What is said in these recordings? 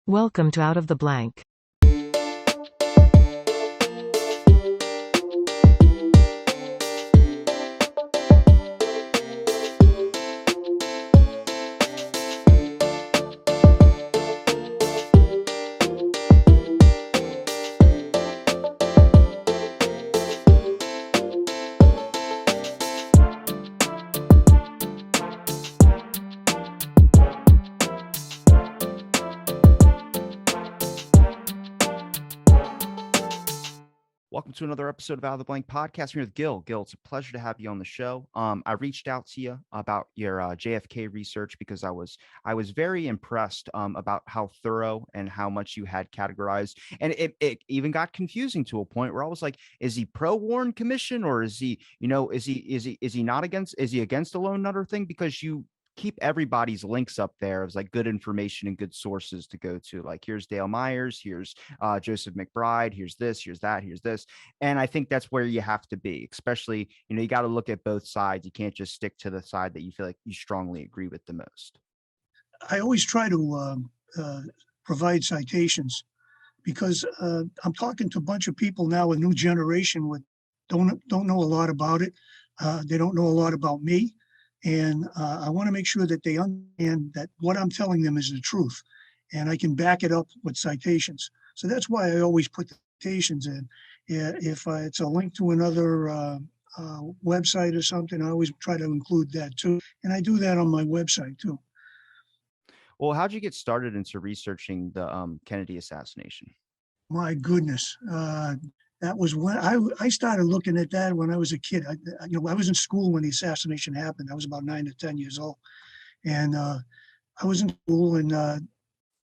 Welcome to Out of the Blank. Welcome to another episode of Out of the Blank podcast. I'm here with Gil. Gil, it's a pleasure to have you on the show. I reached out to you about your JFK research because I was very impressed about how thorough and how much you had categorized, and it even got confusing to a point where I was like, is he pro Warren Commission or is he not against? Is he against the lone nutter thing? Because you keep everybody's links up there as like good information and good sources to go to. Like, here's Dale Myers, here's Joseph McBride, here's this, here's that, here's this. And I think that's where you have to be, especially, you got to look at both sides. You can't just stick to the side that you feel like you strongly agree with the most. I always try to provide citations because I'm talking to a bunch of people now, a new generation with don't know a lot about it. They don't know a lot about me. And I want to make sure that they understand that what I'm telling them is the truth, and I can back it up with citations. So that's why I always put the citations in. If it's a link to another website or something, I always try to include that too. And I do that on my website too. Well, how'd you get started into researching the Kennedy assassination? My goodness. That was when I started looking at that when I was a kid. I was in school when the assassination happened. I was about 9 to 10 years old. And I was in school, and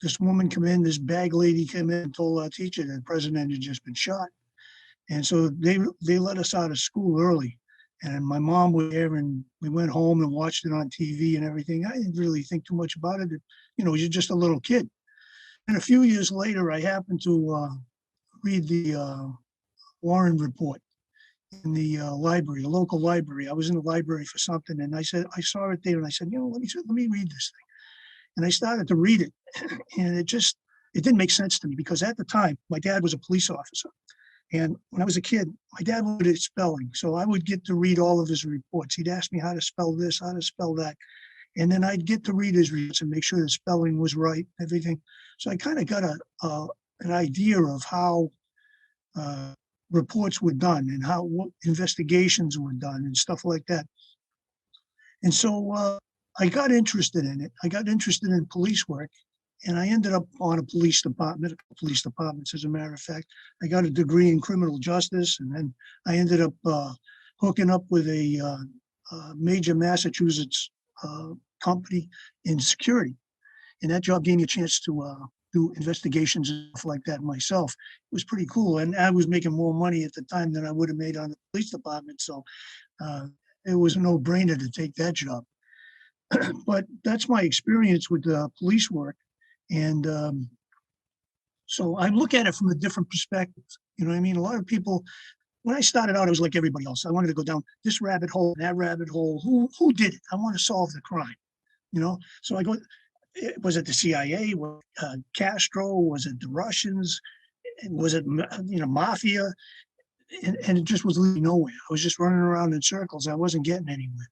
this woman came in, this bag lady came in and told our teacher that the president had just been shot. And so they let us out of school early. And my mom was there, and we went home and watched it on TV and everything. I didn't really think too much about it. You're just a little kid. And a few years later, I happened to read the Warren report in the library, a local library. I was in the library for something, and I saw it there, and I said, let me read this thing. And I started to read it, and it didn't make sense to me because at the time, my dad was a police officer. And when I was a kid, my dad was good at spelling. So I would get to read all of his reports. He'd ask me how to spell this, how to spell that. And then I'd get to read his reports and make sure the spelling was right, everything. So I kind of got an idea of how reports were done and what investigations were done and stuff like that. And so I got interested in it. I got interested in police work, and I ended up on a police department, as a matter of fact. I got a degree in criminal justice, and then I ended up hooking up with a major Massachusetts company in security. And that job gave me a chance to do investigations and stuff like that myself. It was pretty cool. And I was making more money at the time than I would have made on the police department. So it was a no-brainer to take that job. But that's my experience with police work. And so I look at it from a different perspective. You know what I mean? A lot of people, when I started out, I was like everybody else. I wanted to go down this rabbit hole, that rabbit hole. Who did it? I want to solve the crime. So I go, was it the CIA? Was it Castro? Was it the Russians? Was it mafia? And it just was leading nowhere. I was just running around in circles. I wasn't getting anywhere.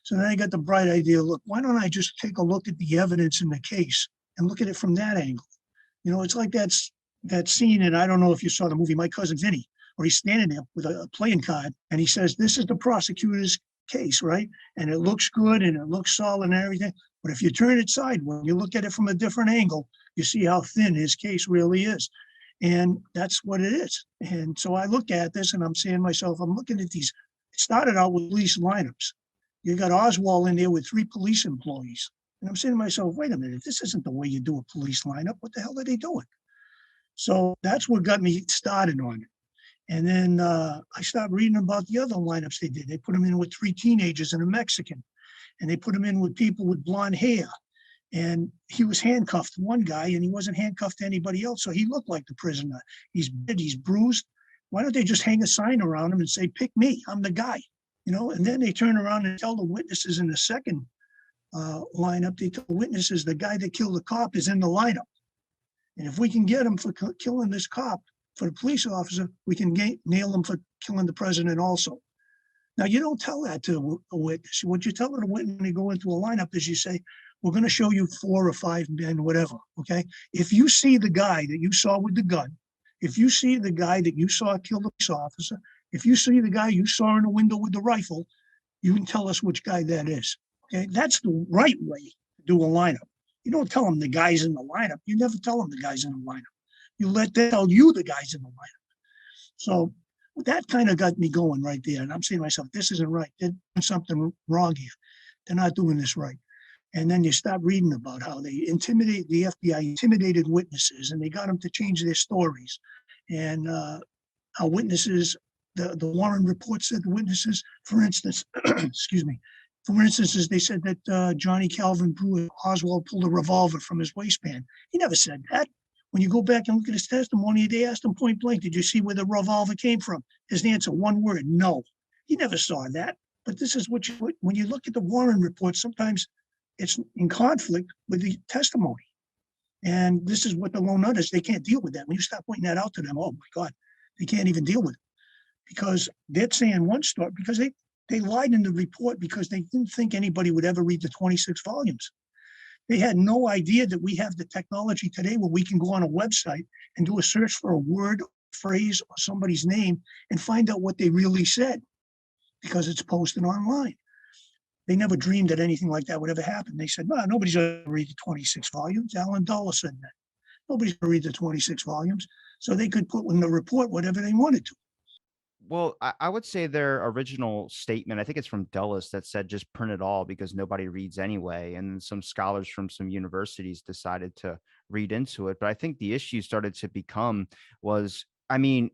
So then I got the bright idea. Look, why don't I just take a look at the evidence in the case and look at it from that angle? It's like that scene, and I don't know if you saw the movie My Cousin Vinny, where he's standing there with a playing card, and he says, "This is the prosecutor's case, right? And it looks good and it looks solid and everything. But if you turn it sideways, you look at it from a different angle, you see how thin his case really is." And that's what it is. And so I look at this and I'm saying to myself, I'm looking at these. It started out with police lineups. You got Oswald in there with 3 police employees. And I'm saying to myself, wait a minute, this isn't the way you do a police lineup. What the hell are they doing? So that's what got me started on it. And then I started reading about the other lineups they did. They put them in with 3 teenagers and a Mexican. And they put him in with people with blonde hair. And he was handcuffed to one guy, and he wasn't handcuffed to anybody else. So he looked like the prisoner. He's dead, he's bruised. Why don't they just hang a sign around him and say, "Pick me, I'm the guy." And then they turn around and tell the witnesses in the second lineup, they tell the witnesses the guy that killed the cop is in the lineup. And if we can get him for killing this cop, for the police officer, we can nail him for killing the president also. Now, you don't tell that to a witness. What you tell the witness when they go into a lineup is you say, we're going to show you 4 or 5 men, whatever, okay? If you see the guy that you saw with the gun, if you see the guy that you saw kill the police officer, if you see the guy you saw in the window with the rifle, you can tell us which guy that is, okay? That's the right way to do a lineup. You don't tell them the guy's in the lineup. You never tell them the guy's in the lineup. You let them tell you the guy's in the lineup. So that kind of got me going right there. And I'm saying to myself, this isn't right. They're doing something wrong here. They're not doing this right. And then you start reading about how the FBI intimidated witnesses, and they got them to change their stories. And how witnesses, the Warren report said the witnesses, for instance, excuse me, for instance, they said that Johnny Calvin Oswald pulled a revolver from his waistband. He never said that. When you go back and look at his testimony, they asked him point blank, did you see where the revolver came from? His answer, one word, no. He never saw that. But this is when you look at the Warren report, sometimes it's in conflict with the testimony. And this is what the lone nut is. They can't deal with that. When you start pointing that out to them, oh my God, they can't even deal with it. Because they're saying one story, because they lied in the report because they didn't think anybody would ever read the 26 volumes. They had no idea that we have the technology today where we can go on a website and do a search for a word, phrase, or somebody's name and find out what they really said because it's posted online. They never dreamed that anything like that would ever happen. They said, no, nobody's going to read the 26 volumes. Alan Dulles said that. Nobody's going to read the 26 volumes. So they could put in the report whatever they wanted to. Well, I would say their original statement, I think it's from Dulles, that said just print it all because nobody reads anyway. And some scholars from some universities decided to read into it. But I think the issue started to become was, I mean,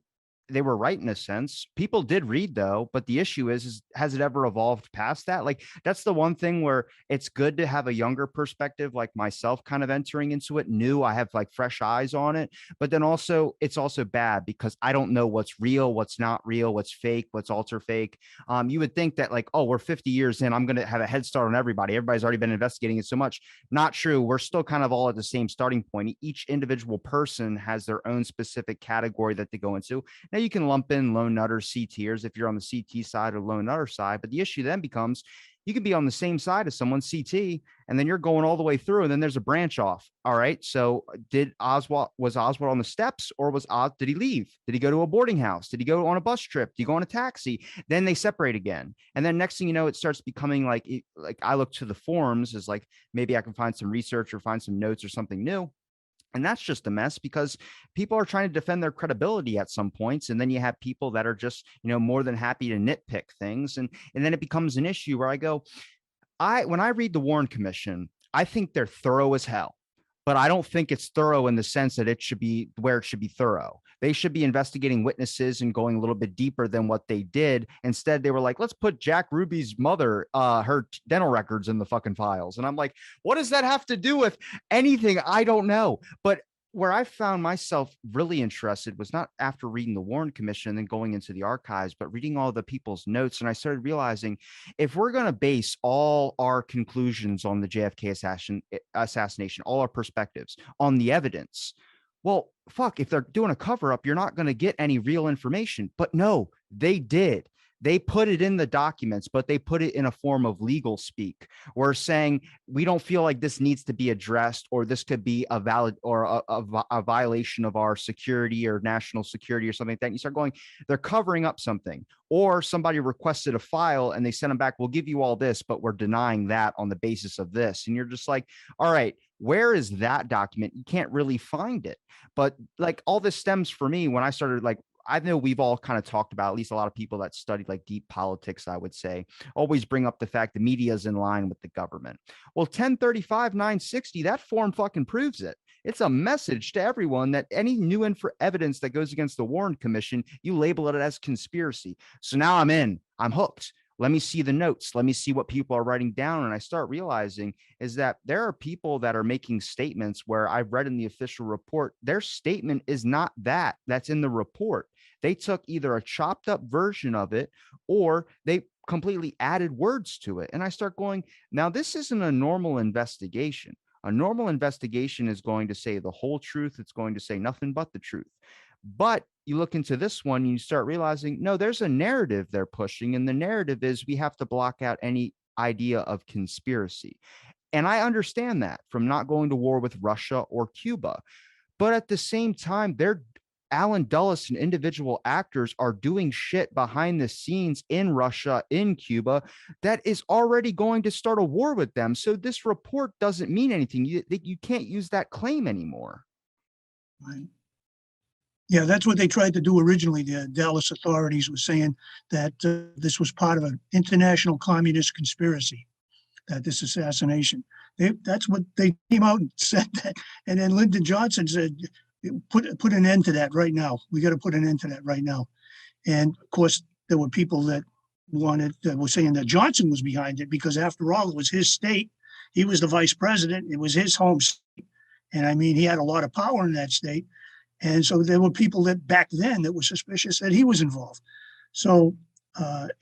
they were right in a sense. People did read though, but the issue is has it ever evolved past that? Like that's the one thing where it's good to have a younger perspective, like myself, kind of entering into it new. I have like fresh eyes on it, but then also it's also bad because I don't know what's real, what's not real, what's fake, what's alter fake. You would think that like, oh, we're 50 years in, I'm going to have a head start on everybody. Everybody's already been investigating it so much. Not true. We're still kind of all at the same starting point. Each individual person has their own specific category that they go into. Now you can lump in lone nutters, C tiers if you're on the CT side or lone nutter side, but the issue then becomes you could be on the same side as someone CT, and then you're going all the way through, and then there's a branch off. All right. So was Oswald on the steps, or did he leave? Did he go to a boarding house? Did he go on a bus trip? Did he go on a taxi? Then they separate again. And then next thing you know, it starts becoming like I look to the forums as like maybe I can find some research or find some notes or something new. And that's just a mess because people are trying to defend their credibility at some points. And then you have people that are just, more than happy to nitpick things. And then it becomes an issue where I go, when I read the Warren Commission, I think they're thorough as hell, but I don't think it's thorough in the sense that it should be where it should be thorough. They should be investigating witnesses and going a little bit deeper than what they did. Instead, they were like, let's put Jack Ruby's mother, her dental records in the fucking files. And I'm like, what does that have to do with anything? I don't know. But where I found myself really interested was not after reading the Warren Commission and then going into the archives, but reading all the people's notes. And I started realizing if we're going to base all our conclusions on the JFK assassination, all our perspectives on the evidence, well, fuck, if they're doing a cover up, you're not going to get any real information. But no, they did. They put it in the documents, but they put it in a form of legal speak. We're saying we don't feel like this needs to be addressed, or this could be a valid or a violation of our security or national security or something like that. And you start going, they're covering up something, or somebody requested a file and they sent them back. We'll give you all this, but we're denying that on the basis of this. And you're just like, all right, where is that document? You can't really find it. But like all this stems for me when I started like, I know we've all kind of talked about, at least a lot of people that studied like deep politics, I would say, always bring up the fact the media is in line with the government. Well, 1035-960, that form fucking proves it. It's a message to everyone that any new evidence that goes against the Warren Commission, you label it as conspiracy. So now I'm hooked. Let me see the notes. Let me see what people are writing down. And I start realizing is that there are people that are making statements where I've read in the official report, their statement is not that's in the report. They took either a chopped up version of it or they completely added words to it. And I start going, now this isn't a normal investigation. A normal investigation is going to say the whole truth. It's going to say nothing but the truth. But you look into this one, you start realizing, no, there's a narrative they're pushing. And the narrative is we have to block out any idea of conspiracy. And I understand that from not going to war with Russia or Cuba. But at the same time, Alan Dulles and individual actors are doing shit behind the scenes in Russia, in Cuba, that is already going to start a war with them. So this report doesn't mean anything. You can't use that claim anymore. Right. Yeah, that's what they tried to do originally. The Dallas authorities were saying that this was part of an international communist conspiracy, that this assassination. That's what they came out and said that. And then Lyndon Johnson said, put an end to that right now. We got to put an end to that right now. And of course, there were people that were saying that Johnson was behind it because after all, it was his state. He was the vice president. It was his home state. And I mean, he had a lot of power in that state. And so there were people that back then that were suspicious that he was involved. So,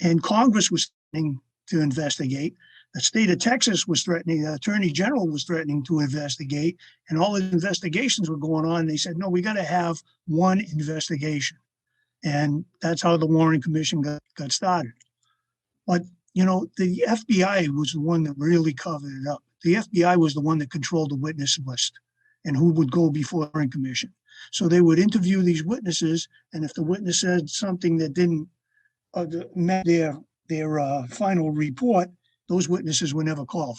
and Congress was threatening to investigate. The state of Texas was threatening, the attorney general was threatening to investigate, and all the investigations were going on. They said, no, we got to have one investigation. And that's how the Warren Commission got started. But, you know, the FBI was the one that really covered it up. The FBI was the one that controlled the witness list and who would go before the Warren Commission. So they would interview these witnesses, and if the witness said something that didn't met their final report, those witnesses were never called.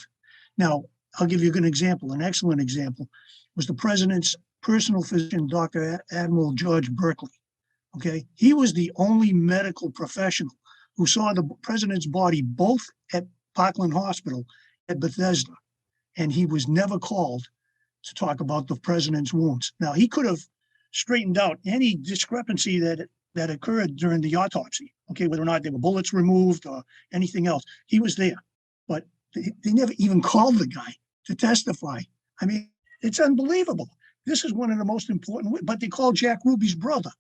Now, I'll give you an example. An excellent example was the president's personal physician, Dr. Admiral George Berkeley. Okay, he was the only medical professional who saw the president's body both at Parkland Hospital at Bethesda, and he was never called to talk about the president's wounds. Now, he could have straightened out any discrepancy that occurred during the autopsy, okay, whether or not there were bullets removed or anything else. He was there, but they never even called the guy to testify. I mean, it's unbelievable. This is one of the most important, but they called Jack Ruby's brother.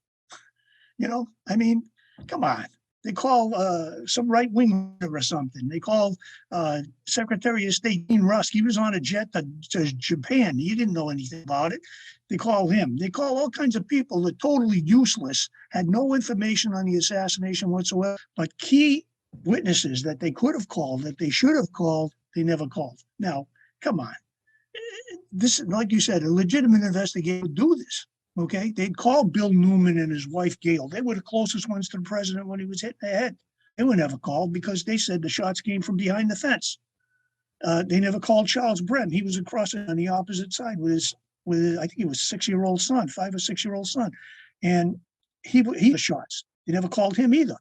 You know, I mean, come on. They call some right-wing or something. They called Secretary of State Dean Rusk. He was on a jet to Japan. He didn't know anything about it. They call him. They call all kinds of people that totally useless, had no information on the assassination whatsoever, but key witnesses that they could have called, that they should have called, they never called. Now, come on. This, like you said, a legitimate investigator would do this. Okay, they'd call Bill Newman and his wife Gail. They were the closest ones to the president when he was hit in the head. They were never called because they said the shots came from behind the fence. They never called Charles Brem. He was across on the opposite side with I think he was 6-year-old son, 5 or 6-year-old son, and he the shots. They never called him either.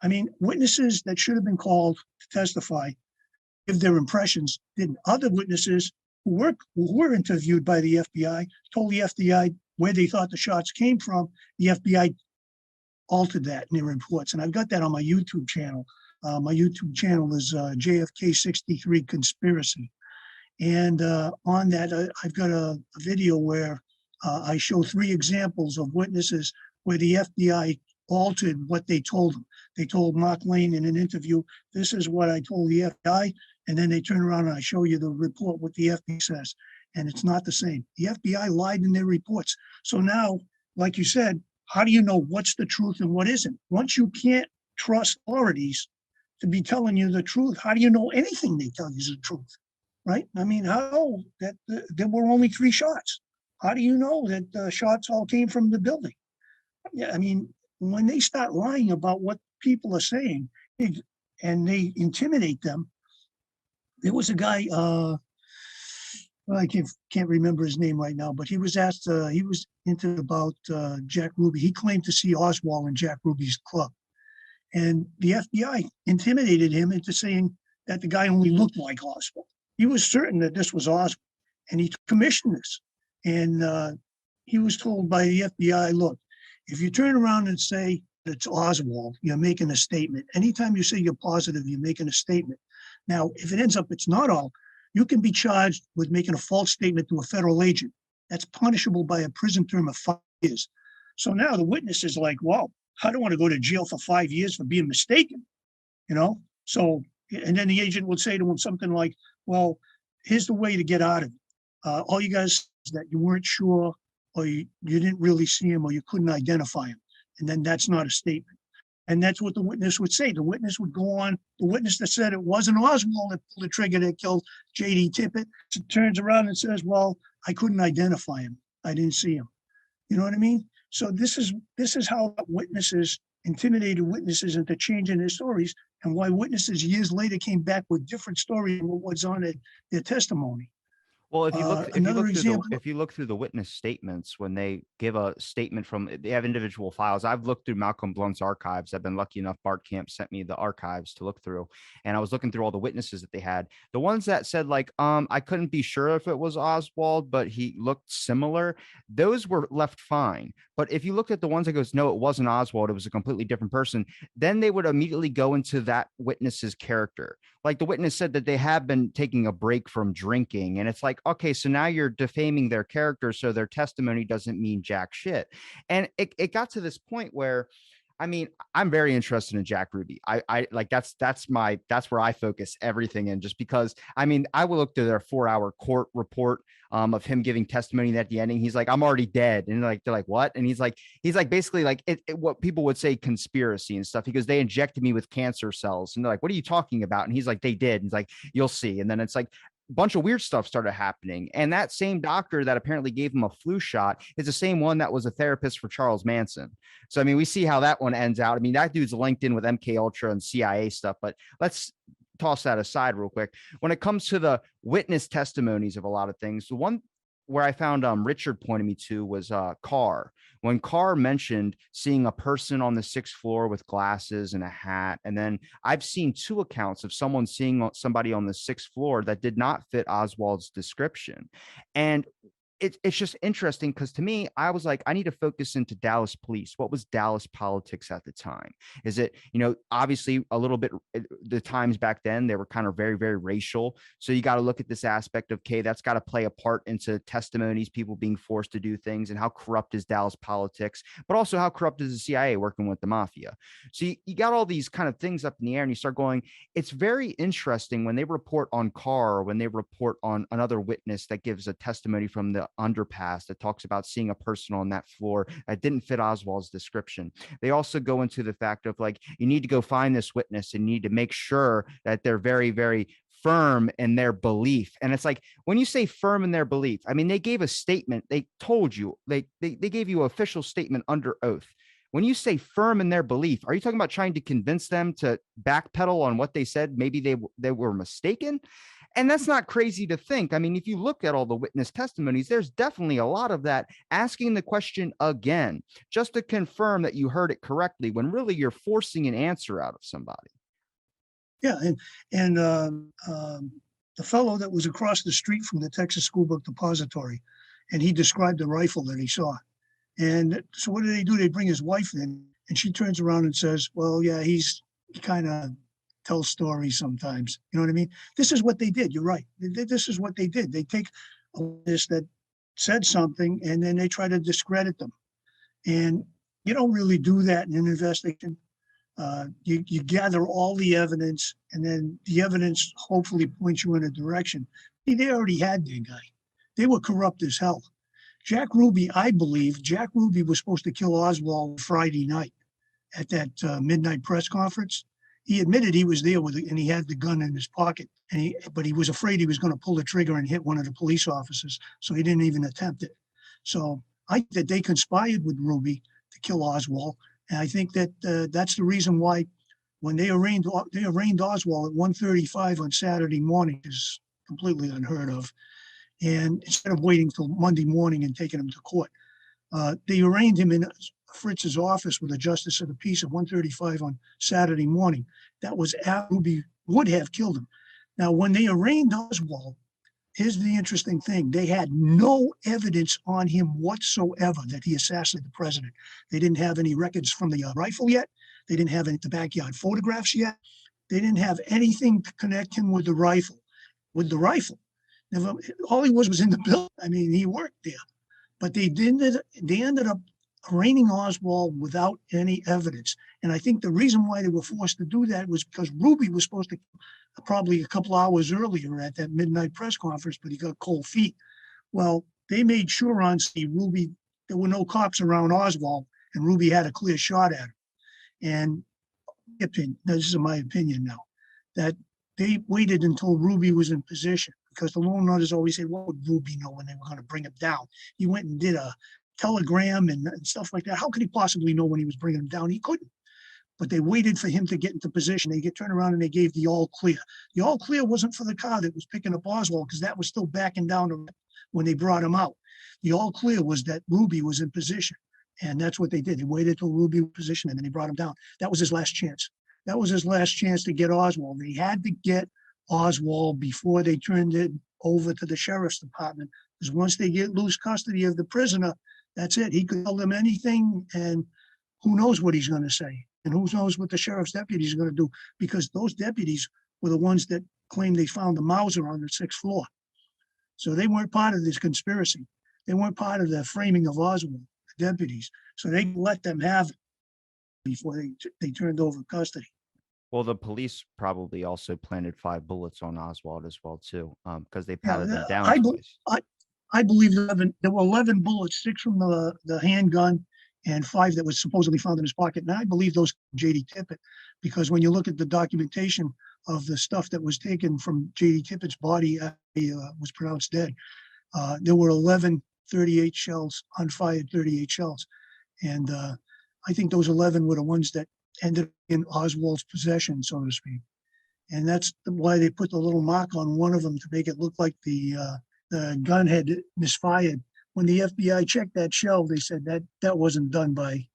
I mean, witnesses that should have been called to testify, give their impressions, didn't. Other witnesses who were interviewed by the FBI told the FBI where they thought the shots came from. The FBI altered that in their reports. And I've got that on my YouTube channel. My YouTube channel is JFK 63 Conspiracy. And on that, I've got a video where I show 3 examples of witnesses where the FBI altered what they told them. They told Mark Lane in an interview, this is what I told the FBI. And then they turn around and I show you the report, what the FBI says. And it's not the same. The FBI lied in their reports. So now, like you said, how do you know what's the truth and what isn't? Once you can't trust authorities to be telling you the truth, how do you know anything they tell you is the truth, right? I mean, how that there were only 3 shots? How do you know that the shots all came from the building? Yeah, I mean, when they start lying about what people are saying and they intimidate them, there was a guy, I can't remember his name right now, but he was asked, he was into about Jack Ruby. He claimed to see Oswald in Jack Ruby's club. And the FBI intimidated him into saying that the guy only looked like Oswald. He was certain that this was Oswald, and he commissioned this. And he was told by the FBI, look, if you turn around and say it's Oswald, you're making a statement. Anytime you say you're positive, you're making a statement. Now, if it ends up it's not all, you can be charged with making a false statement to a federal agent. That's punishable by a prison term of 5 years. So now the witness is like, well, I don't want to go to jail for 5 years for being mistaken, you know? So, and then the agent would say to him something like, well, here's the way to get out of it. All you guys that you weren't sure, or you didn't really see him, or you couldn't identify him. And then that's not a statement. And that's what the witness would say. The witness would go on. The witness that said it wasn't Oswald that pulled the trigger that killed J.D. Tippit turns around and says, well, I couldn't identify him. I didn't see him. You know what I mean? So this is how witnesses intimidated witnesses into changing their stories, and why witnesses years later came back with different stories than what was on their testimony. Well, Another example. if you look through the witness statements, when they give a statement from, they have individual files. I've looked through Malcolm Blunt's archives. I've been lucky enough. Bart Camp sent me the archives to look through, and I was looking through all the witnesses that they had. The ones that said like, I couldn't be sure if it was Oswald, but he looked similar. Those were left fine. But if you looked at the ones that goes, no, it wasn't Oswald, it was a completely different person, then they would immediately go into that witness's character. Like the witness said that they have been taking a break from drinking. And it's like, okay, so now you're defaming their character. So their testimony doesn't mean jack shit. And it got to this point where, I mean, I'm very interested in Jack Ruby. I like that's where I focus everything in, just because, I mean, I will look through their 4-hour court report of him giving testimony at the ending. He's like, I'm already dead. And they're like, what? And he's like basically like what people would say conspiracy and stuff, because they injected me with cancer cells. And they're like, what are you talking about? And he's like, they did. And he's like, you'll see. And then it's like, bunch of weird stuff started happening. And that same doctor that apparently gave him a flu shot is the same one that was a therapist for Charles Manson. So, I mean, we see how that one ends out. I mean, that dude's linked in with MK Ultra and CIA stuff, but let's toss that aside real quick. When it comes to the witness testimonies of a lot of things, the one where I found Richard pointed me to was Carr. When Carr mentioned seeing a person on the 6th floor with glasses and a hat. And then I've seen 2 accounts of someone seeing somebody on the 6th floor that did not fit Oswald's description. And it's just interesting, because to me, I was like, I need to focus into Dallas police. What was Dallas politics at the time? Is it, obviously a little bit, the times back then, they were kind of very, very racial. So you got to look at this aspect of, okay, that's got to play a part into testimonies, people being forced to do things, and how corrupt is Dallas politics, but also how corrupt is the CIA working with the mafia. So you got all these kind of things up in the air, and you start going, it's very interesting when they report on Carr, or when they report on another witness that gives a testimony from the underpass that talks about seeing a person on that floor that didn't fit Oswald's description. They also go into the fact of like, you need to go find this witness and you need to make sure that they're very, very firm in their belief. And it's like, when you say firm in their belief, I mean, they gave a statement. They told you, they gave you an official statement under oath. When you say firm in their belief, are you talking about trying to convince them to backpedal on what they said? Maybe they were mistaken. And that's not crazy to think. I mean, if you look at all the witness testimonies, there's definitely a lot of that asking the question again, just to confirm that you heard it correctly, when really you're forcing an answer out of somebody. Yeah. And the fellow that was across the street from the Texas School Book Depository, and he described the rifle that he saw. And so what do? They bring his wife in, and she turns around and says, well, yeah, he kind of tell stories sometimes. You know what I mean? This is what they did. You're right. This is what they did. They take a witness that said something, and then they try to discredit them. And you don't really do that in an investigation. You gather all the evidence, and then the evidence hopefully points you in a direction. See, they already had their guy. They were corrupt as hell. Jack Ruby, I believe, Jack Ruby was supposed to kill Oswald Friday night at that midnight press conference. He admitted he was there and he had the gun in his pocket, but he was afraid he was going to pull the trigger and hit one of the police officers, so he didn't even attempt it. So I think that they conspired with Ruby to kill Oswald, and I think that that's the reason why when they arraigned Oswald at 1:35 on Saturday morning, is completely unheard of. And instead of waiting till Monday morning and taking him to court, they arraigned him in Fritz's office with a justice of the peace at 1:35 on Saturday morning. That was after Ruby would have killed him. Now, when they arraigned Oswald, here's the interesting thing. They had no evidence on him whatsoever that he assassinated the president. They didn't have any records from the rifle yet. They didn't have any the backyard photographs yet. They didn't have anything to connect him with the rifle. Now, all he was in the building. I mean, he worked there. But they ended up arraigning Oswald without any evidence. And I think the reason why they were forced to do that was because Ruby was supposed to probably a couple hours earlier at that midnight press conference, but he got cold feet. Well, they made sure on see Ruby, there were no cops around Oswald, and Ruby had a clear shot at him. And this is my opinion now, that they waited until Ruby was in position, because the loan runners always say, what would Ruby know when they were going to bring him down? He went and did a telegram and stuff like that. How could he possibly know when he was bringing him down? He couldn't. But they waited for him to get into position. They turned around and they gave the all clear. The all clear wasn't for the car that was picking up Oswald, because that was still backing down when they brought him out. The all clear was that Ruby was in position. And that's what they did. They waited till Ruby was in position, and then they brought him down. That was his last chance. That was his last chance to get Oswald. They had to get Oswald before they turned it over to the sheriff's department, because once they lose custody of the prisoner, that's it. He could tell them anything, and who knows what he's going to say, and who knows what the sheriff's deputies are going to do, because those deputies were the ones that claimed they found the Mauser on the 6th floor. So they weren't part of this conspiracy. They weren't part of the framing of Oswald, the deputies. So they let them have it before they turned over custody. Well, the police probably also planted 5 bullets on Oswald as well too, because they patted them down twice. I believe there were 11 bullets, 6 from the handgun and 5 that was supposedly found in his pocket. And I believe those J.D. Tippit, because when you look at the documentation of the stuff that was taken from J.D. Tippett's body after he was pronounced dead, there were 11 38 shells, unfired 38 shells. And I think those 11 were the ones that ended in Oswald's possession, so to speak. And that's why they put the little mark on one of them, to make it look like the gun had misfired. When the FBI checked that shell, they said that wasn't done by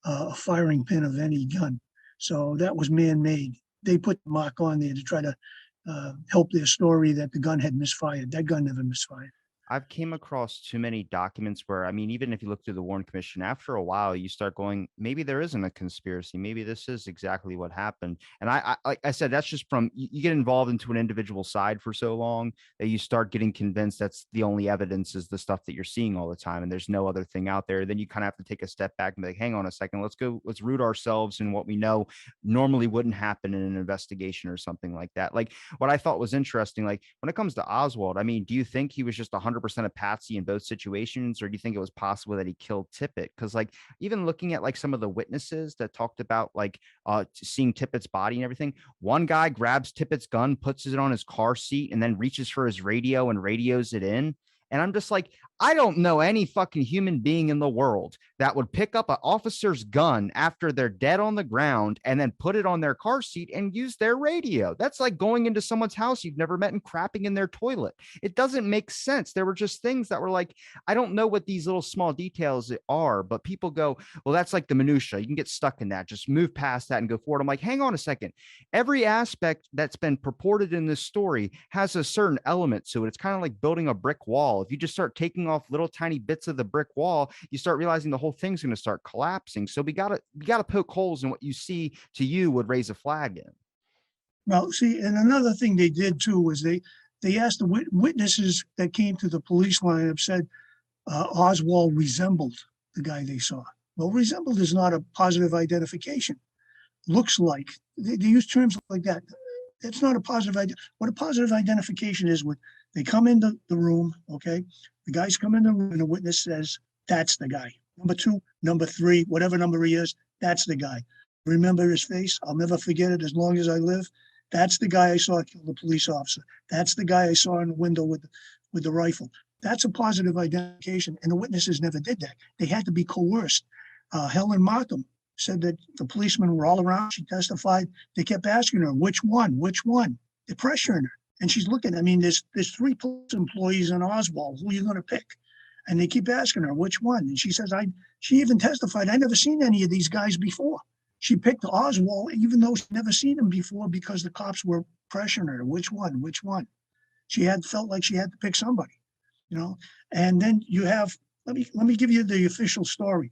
a firing pin of any gun. So that was man-made. They put the mark on there to try to help their story that the gun had misfired. That gun never misfired. I've came across too many documents where, I mean, even if you look through the Warren Commission, after a while, you start going, maybe there isn't a conspiracy. Maybe this is exactly what happened. And I like I said, that's just from, you get involved into an individual side for so long that you start getting convinced that's the only evidence is the stuff that you're seeing all the time. And there's no other thing out there. Then you kind of have to take a step back and be like, hang on a second, let's root ourselves in what we know normally wouldn't happen in an investigation or something like that. Like what I thought was interesting, like when it comes to Oswald, I mean, do you think he was just 100% a patsy in both situations, or do you think it was possible that he killed Tippit? Because like even looking at like some of the witnesses that talked about like seeing Tippett's body and everything, one guy grabs Tippett's gun, puts it on his car seat, and then reaches for his radio and radios it in. And I'm just like, I don't know any fucking human being in the world that would pick up an officer's gun after they're dead on the ground and then put it on their car seat and use their radio. That's like going into someone's house you've never met and crapping in their toilet. It doesn't make sense. There were just things that were like, I don't know what these little small details are, but people go, well, that's like the minutia. You can get stuck in that. Just move past that and go forward. I'm like, hang on a second. Every aspect that's been purported in this story has a certain element to it. It's kind of like building a brick wall. If you just start taking off little tiny bits of the brick wall, you start realizing the whole thing's going to start collapsing. So we gotta poke holes in what you see to you would raise a flag in. Well, see, and another thing they did too was they asked the witnesses that came to the police lineup, said Oswald resembled the guy they saw. Well, resembled is not a positive identification. Looks like, they use terms like that. It's not a positive idea. What a positive identification is, when they come into the room, okay, the guys come in the room and the witness says, that's the guy. Number 2, number 3, whatever number he is, that's the guy. Remember his face? I'll never forget it as long as I live. That's the guy I saw kill the police officer. That's the guy I saw in the window with the rifle. That's a positive identification, and the witnesses never did that. They had to be coerced. Helen Markham said that the policemen were all around. She testified. They kept asking her, which one? They're pressuring her. And she's looking, I mean, there's 3 police employees in Oswald. Who are you going to pick? And they keep asking her, which one? And she says, she even testified, I never seen any of these guys before. She picked Oswald, even though she'd never seen him before, because the cops were pressuring her. Which one? She felt like she had to pick somebody, you know? And then you have, let me give you the official story.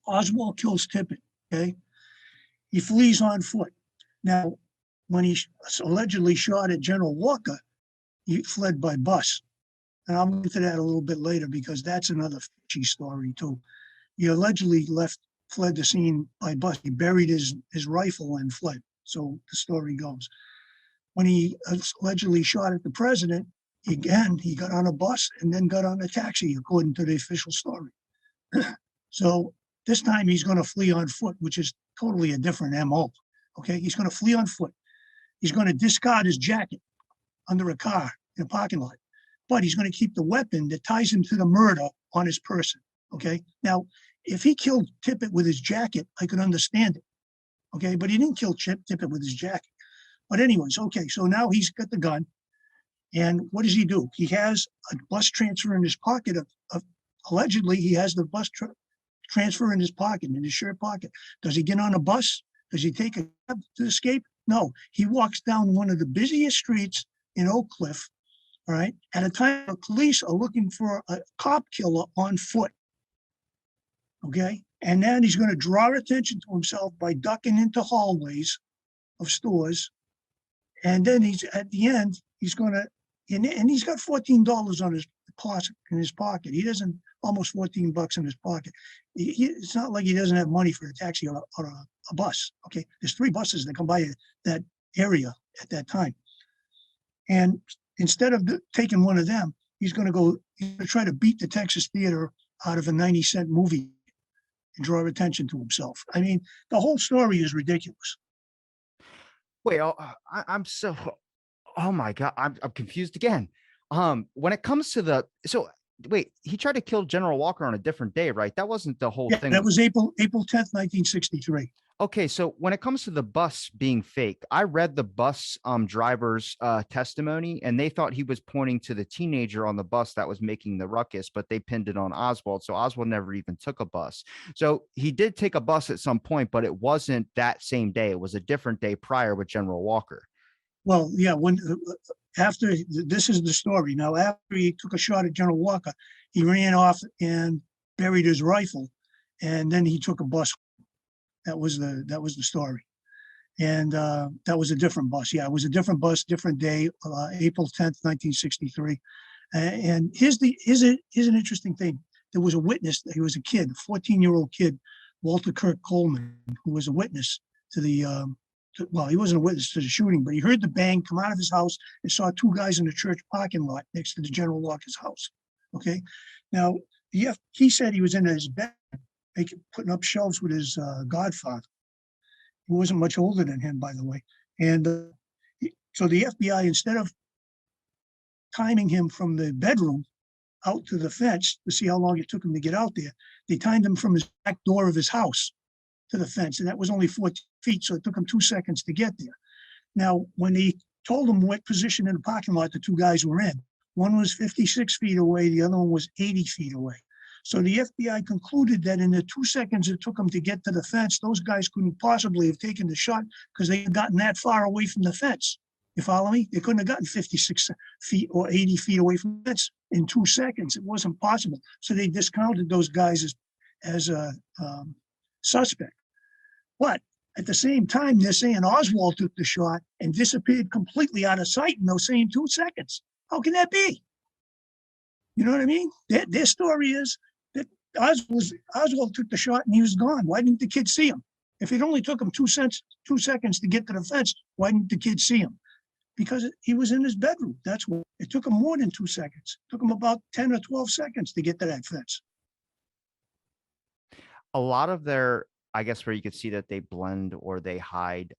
Oswald kills Tippit, okay? He flees on foot. Now, when he allegedly shot at General Walker, he fled by bus. And I'll get to that a little bit later, because that's another fishy story too. He allegedly fled the scene by bus. He buried his rifle and fled. So the story goes. When he allegedly shot at the president, Again, he got on a bus and then got on a taxi, according to the official story. So this time he's going to flee on foot, which is totally a different MO. Okay, he's going to flee on foot. He's going to discard his jacket under a car in a parking lot, but he's going to keep the weapon that ties him to the murder on his person. Okay, now if he killed Tippett with his jacket, I could understand it. Okay, but he didn't kill Tippett with his jacket. But anyways, okay, so now he's got the gun, and what does he do? He has a bus transfer in his pocket. Allegedly, he has the transfer in his pocket, in his shirt pocket. Does he get on a bus? Does he take a cab to escape? No, he walks down one of the busiest streets in Oak Cliff, all right, at a time where police are looking for a cop killer on foot, okay? And then he's going to draw attention to himself by ducking into hallways of stores. And then he's at the end, he's going to, and he's got $14 on his closet in his pocket. He doesn't, almost $14 in his pocket. It's not like he doesn't have money for a taxi or a bus. Okay, there's 3 buses that come by that area at that time. And instead of taking one of them, he's going to try to beat the Texas Theater out of a 90-cent movie and draw attention to himself. I mean, the whole story is ridiculous. Wait, I'm so, oh my God, I'm confused again. When it comes to wait, he tried to kill General Walker on a different day, right? That wasn't the whole thing. That was April 10th, 1963. Okay, so when it comes to the bus being fake, I read the bus driver's testimony, and they thought he was pointing to the teenager on the bus that was making the ruckus, but they pinned it on Oswald. So Oswald never even took a bus. So he did take a bus at some point, but it wasn't that same day. It was a different day prior with General Walker. Well, yeah, after this is the story. Now, after he took a shot at General Walker, he ran off and buried his rifle, and then he took a bus. That was the story, and that was a different bus. Yeah, it was a different bus, different day, April 10th, 1963. And here's an interesting thing. There was a witness. He was a kid, a 14-year-old kid, Walter Kirk Coleman, who was a witness to the. Well, he wasn't a witness to the shooting, but he heard the bang come out of his house and saw 2 guys in the church parking lot next to the General Walker's house. Okay, now he said he was in his bed, putting up shelves with his godfather, who wasn't much older than him, by the way. And so the FBI, instead of timing him from the bedroom out to the fence to see how long it took him to get out there, they timed him from his back door of his house to the fence, and that was only 14 feet, so it took him 2 seconds to get there. Now, when he told him what position in the parking lot the 2 guys were in, one was 56 feet away, the other one was 80 feet away. So the FBI concluded that in the 2 seconds it took them to get to the fence, those guys couldn't possibly have taken the shot because they had gotten that far away from the fence. You follow me? They couldn't have gotten 56 feet or 80 feet away from the fence in 2 seconds. It wasn't possible. So they discounted those guys as a suspect. But at the same time, they're saying Oswald took the shot and disappeared completely out of sight in those same 2 seconds. How can that be? You know what I mean? Their story is that Oswald took the shot and he was gone. Why didn't the kid see him? If it only took him 2 seconds to get to the fence, why didn't the kid see him? Because he was in his bedroom. That's why. It took him more than 2 seconds. It took him about 10 or 12 seconds to get to that fence. A lot of their, I guess, where you could see that they blend or they hide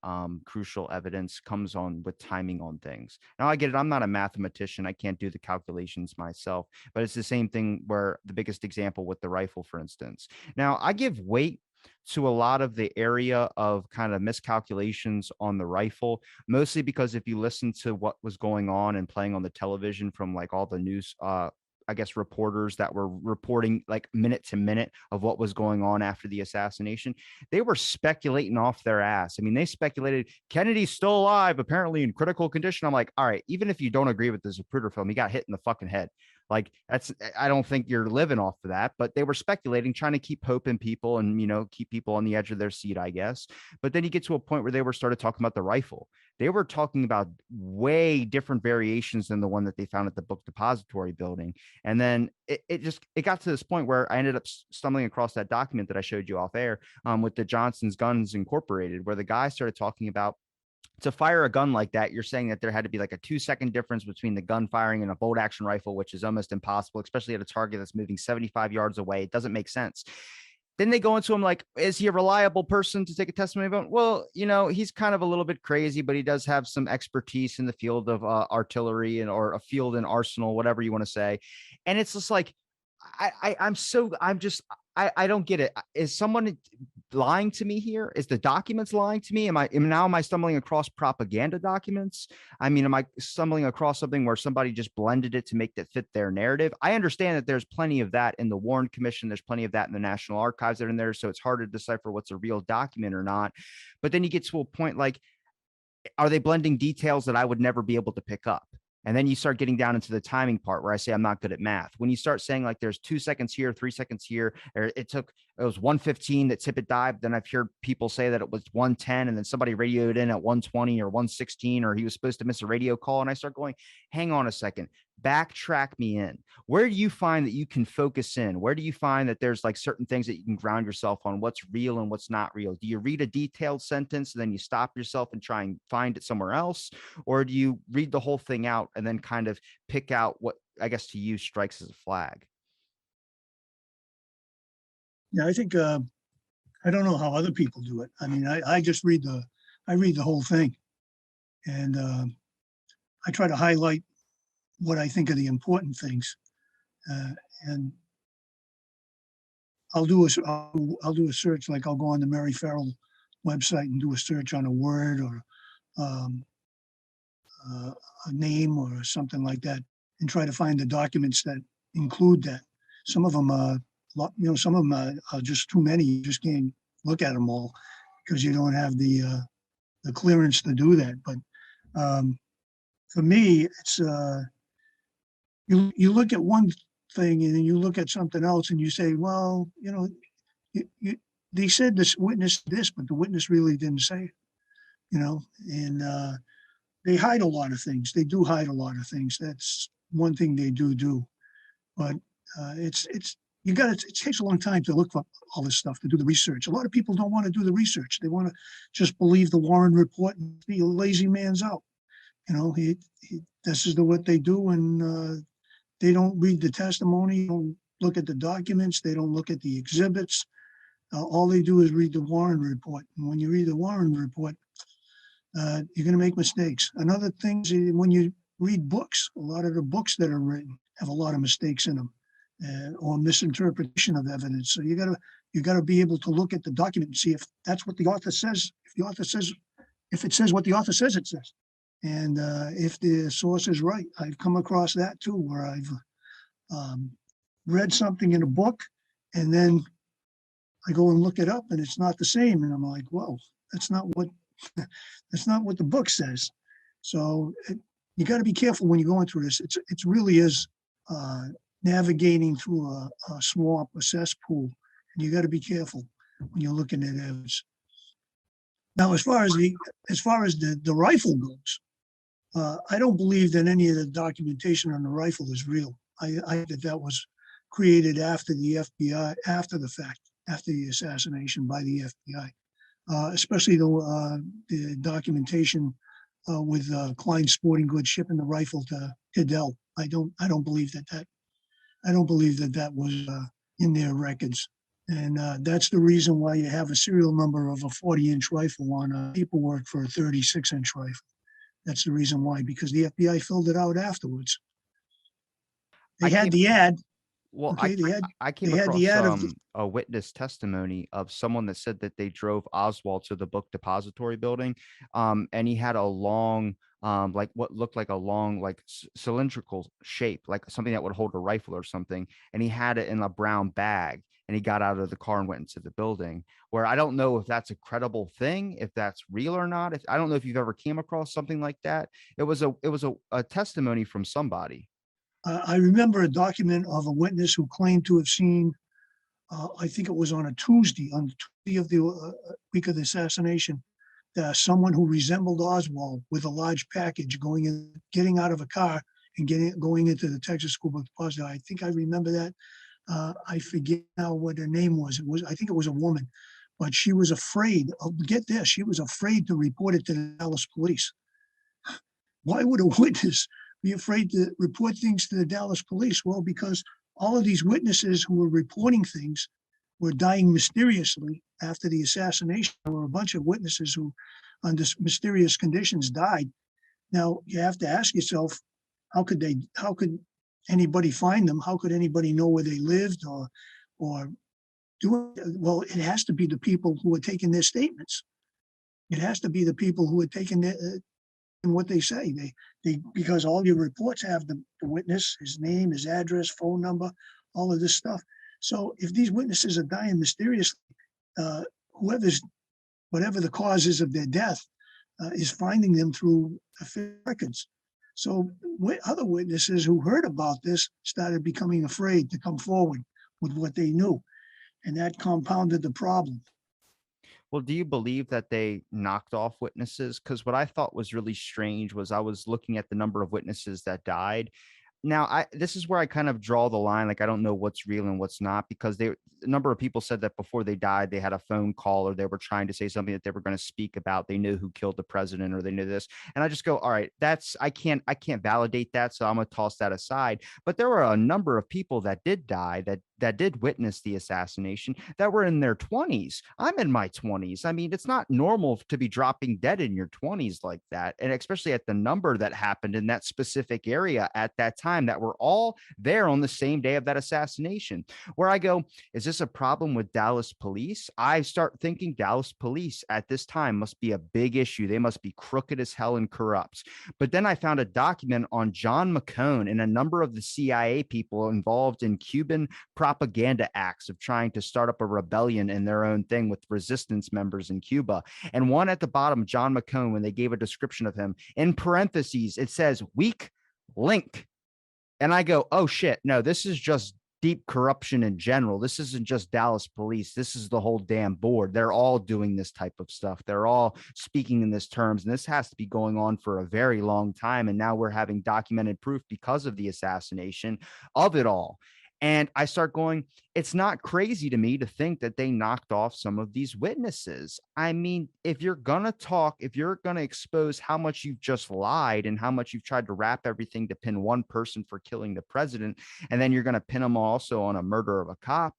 crucial evidence comes on with timing on things. Now, I get it. I'm not a mathematician. I can't do the calculations myself, but it's the same thing where the biggest example with the rifle, for instance. Now, I give weight to a lot of the area of kind of miscalculations on the rifle, mostly because if you listen to what was going on and playing on the television from like all the news, I guess, reporters that were reporting like minute to minute of what was going on after the assassination, they were speculating off their ass. I mean, they speculated Kennedy's still alive, apparently in critical condition. I'm like, all right, even if you don't agree with the Zapruder film, he got hit in the fucking head. Like I don't think you're living off of that, but they were speculating, trying to keep hope in people and, keep people on the edge of their seat, I guess. But then you get to a point where they started talking about the rifle. They were talking about way different variations than the one that they found at the book depository building. And then it got to this point where I ended up stumbling across that document that I showed you off air with the Johnson's Guns Incorporated, where the guy started talking about to fire a gun like that, you're saying that there had to be like a 2-second difference between the gun firing and a bolt action rifle, which is almost impossible, especially at a target that's moving 75 yards away. It doesn't make sense. Then they go into him like, is he a reliable person to take a testimony about? Well, he's kind of a little bit crazy, but he does have some expertise in the field of artillery or a field and arsenal, whatever you want to say. And it's just like, I don't get it. Is someone lying to me here? Is the documents lying to me? Am I stumbling across propaganda documents? I mean, am I stumbling across something where somebody just blended it to make that fit their narrative? I understand that there's plenty of that in the Warren Commission. There's plenty of that in the National Archives that are in there. So it's hard to decipher what's a real document or not. But then you get to a point like, are they blending details that I would never be able to pick up? And then you start getting down into the timing part where I say I'm not good at math. When you start saying like there's 2 seconds here, 3 seconds here, or it was 1:15 that Tippett died. Then I've heard people say that it was 1:10, and then somebody radioed in at 1:20 or 1:16, or he was supposed to miss a radio call. And I start going, hang on a second, backtrack me in. Where do you find that you can focus in? Where do you find that there's like certain things that you can ground yourself on, what's real and what's not real? Do you read a detailed sentence and then you stop yourself and try and find it somewhere else? Or do you read the whole thing out and then kind of pick out what, I guess, to you strikes as a flag? Yeah, I think I don't know how other people do it. I mean, I just read the whole thing, and I try to highlight what I think are the important things, and I'll do a search, like I'll go on the Mary Farrell website and do a search on a word or um, a name or something like that, and try to find the documents that include that. Some of them some of them are just too many. You just can't look at them all because you don't have the clearance to do that. But for me, it's you look at one thing and then you look at something else and you say, well, they said this witness this, but the witness really didn't say it, and they hide a lot of things. They do hide a lot of things. That's one thing they do. But it takes a long time to look for all this stuff, to do the research. A lot of people don't want to do the research. They want to just believe the Warren report and be a lazy man's out. This is what they do, and they don't read the testimony, don't look at the documents, they don't look at the exhibits. All they do is read the Warren report. And when you read the Warren report, you're going to make mistakes. Another thing is when you read books, a lot of the books that are written have a lot of mistakes in them, or misinterpretation of evidence. So you got to be able to look at the document and see if that's what the author says. If it says what the author says it says, and if the source is right. I've come across that too, where I've read something in a book, and then I go and look it up, and it's not the same, and I'm like, whoa, that's not what the book says. So you got to be careful when you're going through this. It really is navigating through a swamp, a cesspool, and you got to be careful when you're looking at evidence. Now, as far as the rifle goes, I don't believe that any of the documentation on the rifle is real. I think that was created after the FBI, after the fact, after the assassination by the FBI, especially the documentation with Klein Sporting Goods shipping the rifle to Hidell. I don't believe that. I don't believe that was in their records, and that's the reason why you have a serial number of a 40-inch rifle on paperwork for a 36-inch rifle. That's the reason why, because the FBI filled it out afterwards. They had the ad. Well, okay, I came across a witness testimony of someone that said that they drove Oswald to the book depository building, and he had a long, like what looked like a long, like cylindrical shape, like something that would hold a rifle or something, and he had it in a brown bag. And he got out of the car and went into the building, where I don't know if that's a credible thing, if that's real or not. I don't know if you've ever came across something like that. It was a testimony from somebody. I remember a document of a witness who claimed to have seen, I think it was on the Tuesday of the week of the assassination, someone who resembled Oswald with a large package getting out of a car and going into the Texas School Book Depository. I think I remember that. I forget now what her name was. I think it was a woman, but she was afraid of, get this, she was afraid to report it to the Dallas police. Why would a witness be afraid to report things to the Dallas police? Well, because all of these witnesses who were reporting things were dying mysteriously after the assassination. There were a bunch of witnesses who, under mysterious conditions, died. Now, you have to ask yourself, how could anybody find them? How could anybody know where they lived or do it? Well, it has to be the people who are taking their statements. It has to be the people who are taking what they say. Because all your reports have the witness, his name, his address, phone number, all of this stuff. So if these witnesses are dying mysteriously, whatever the cause is of their death, is finding them through records. So other witnesses who heard about this started becoming afraid to come forward with what they knew, and that compounded the problem. Well, do you believe that they knocked off witnesses? Because what I thought was really strange was I was looking at the number of witnesses that died. Now, this is where I kind of draw the line. Like, I don't know what's real and what's not, because a number of people said that before they died, they had a phone call or they were trying to say something that they were going to speak about. They knew who killed the president or they knew this. And I just go, all right, I can't validate that. So I'm going to toss that aside. But there were a number of people that did die, that did witness the assassination, that were in their 20s. I'm in my 20s. I mean, it's not normal to be dropping dead in your 20s like that. And especially at the number that happened in that specific area at that time, that were all there on the same day of that assassination. Where I go, is this a problem with Dallas police? I start thinking Dallas police at this time must be a big issue. They must be crooked as hell and corrupt. But then I found a document on John McCone and a number of the CIA people involved in Cuban propaganda acts of trying to start up a rebellion in their own thing with resistance members in Cuba. And one at the bottom, John McCone, when they gave a description of him, in parentheses, it says weak link. And I go, oh shit, no, this is just deep corruption in general. This isn't just Dallas police. This is the whole damn board. They're all doing this type of stuff. They're all speaking in this terms. And this has to be going on for a very long time. And now we're having documented proof because of the assassination of it all. And I start going, it's not crazy to me to think that they knocked off some of these witnesses. I mean, if you're going to talk, if you're going to expose how much you've just lied and how much you've tried to wrap everything to pin one person for killing the president, and then you're going to pin them also on a murder of a cop,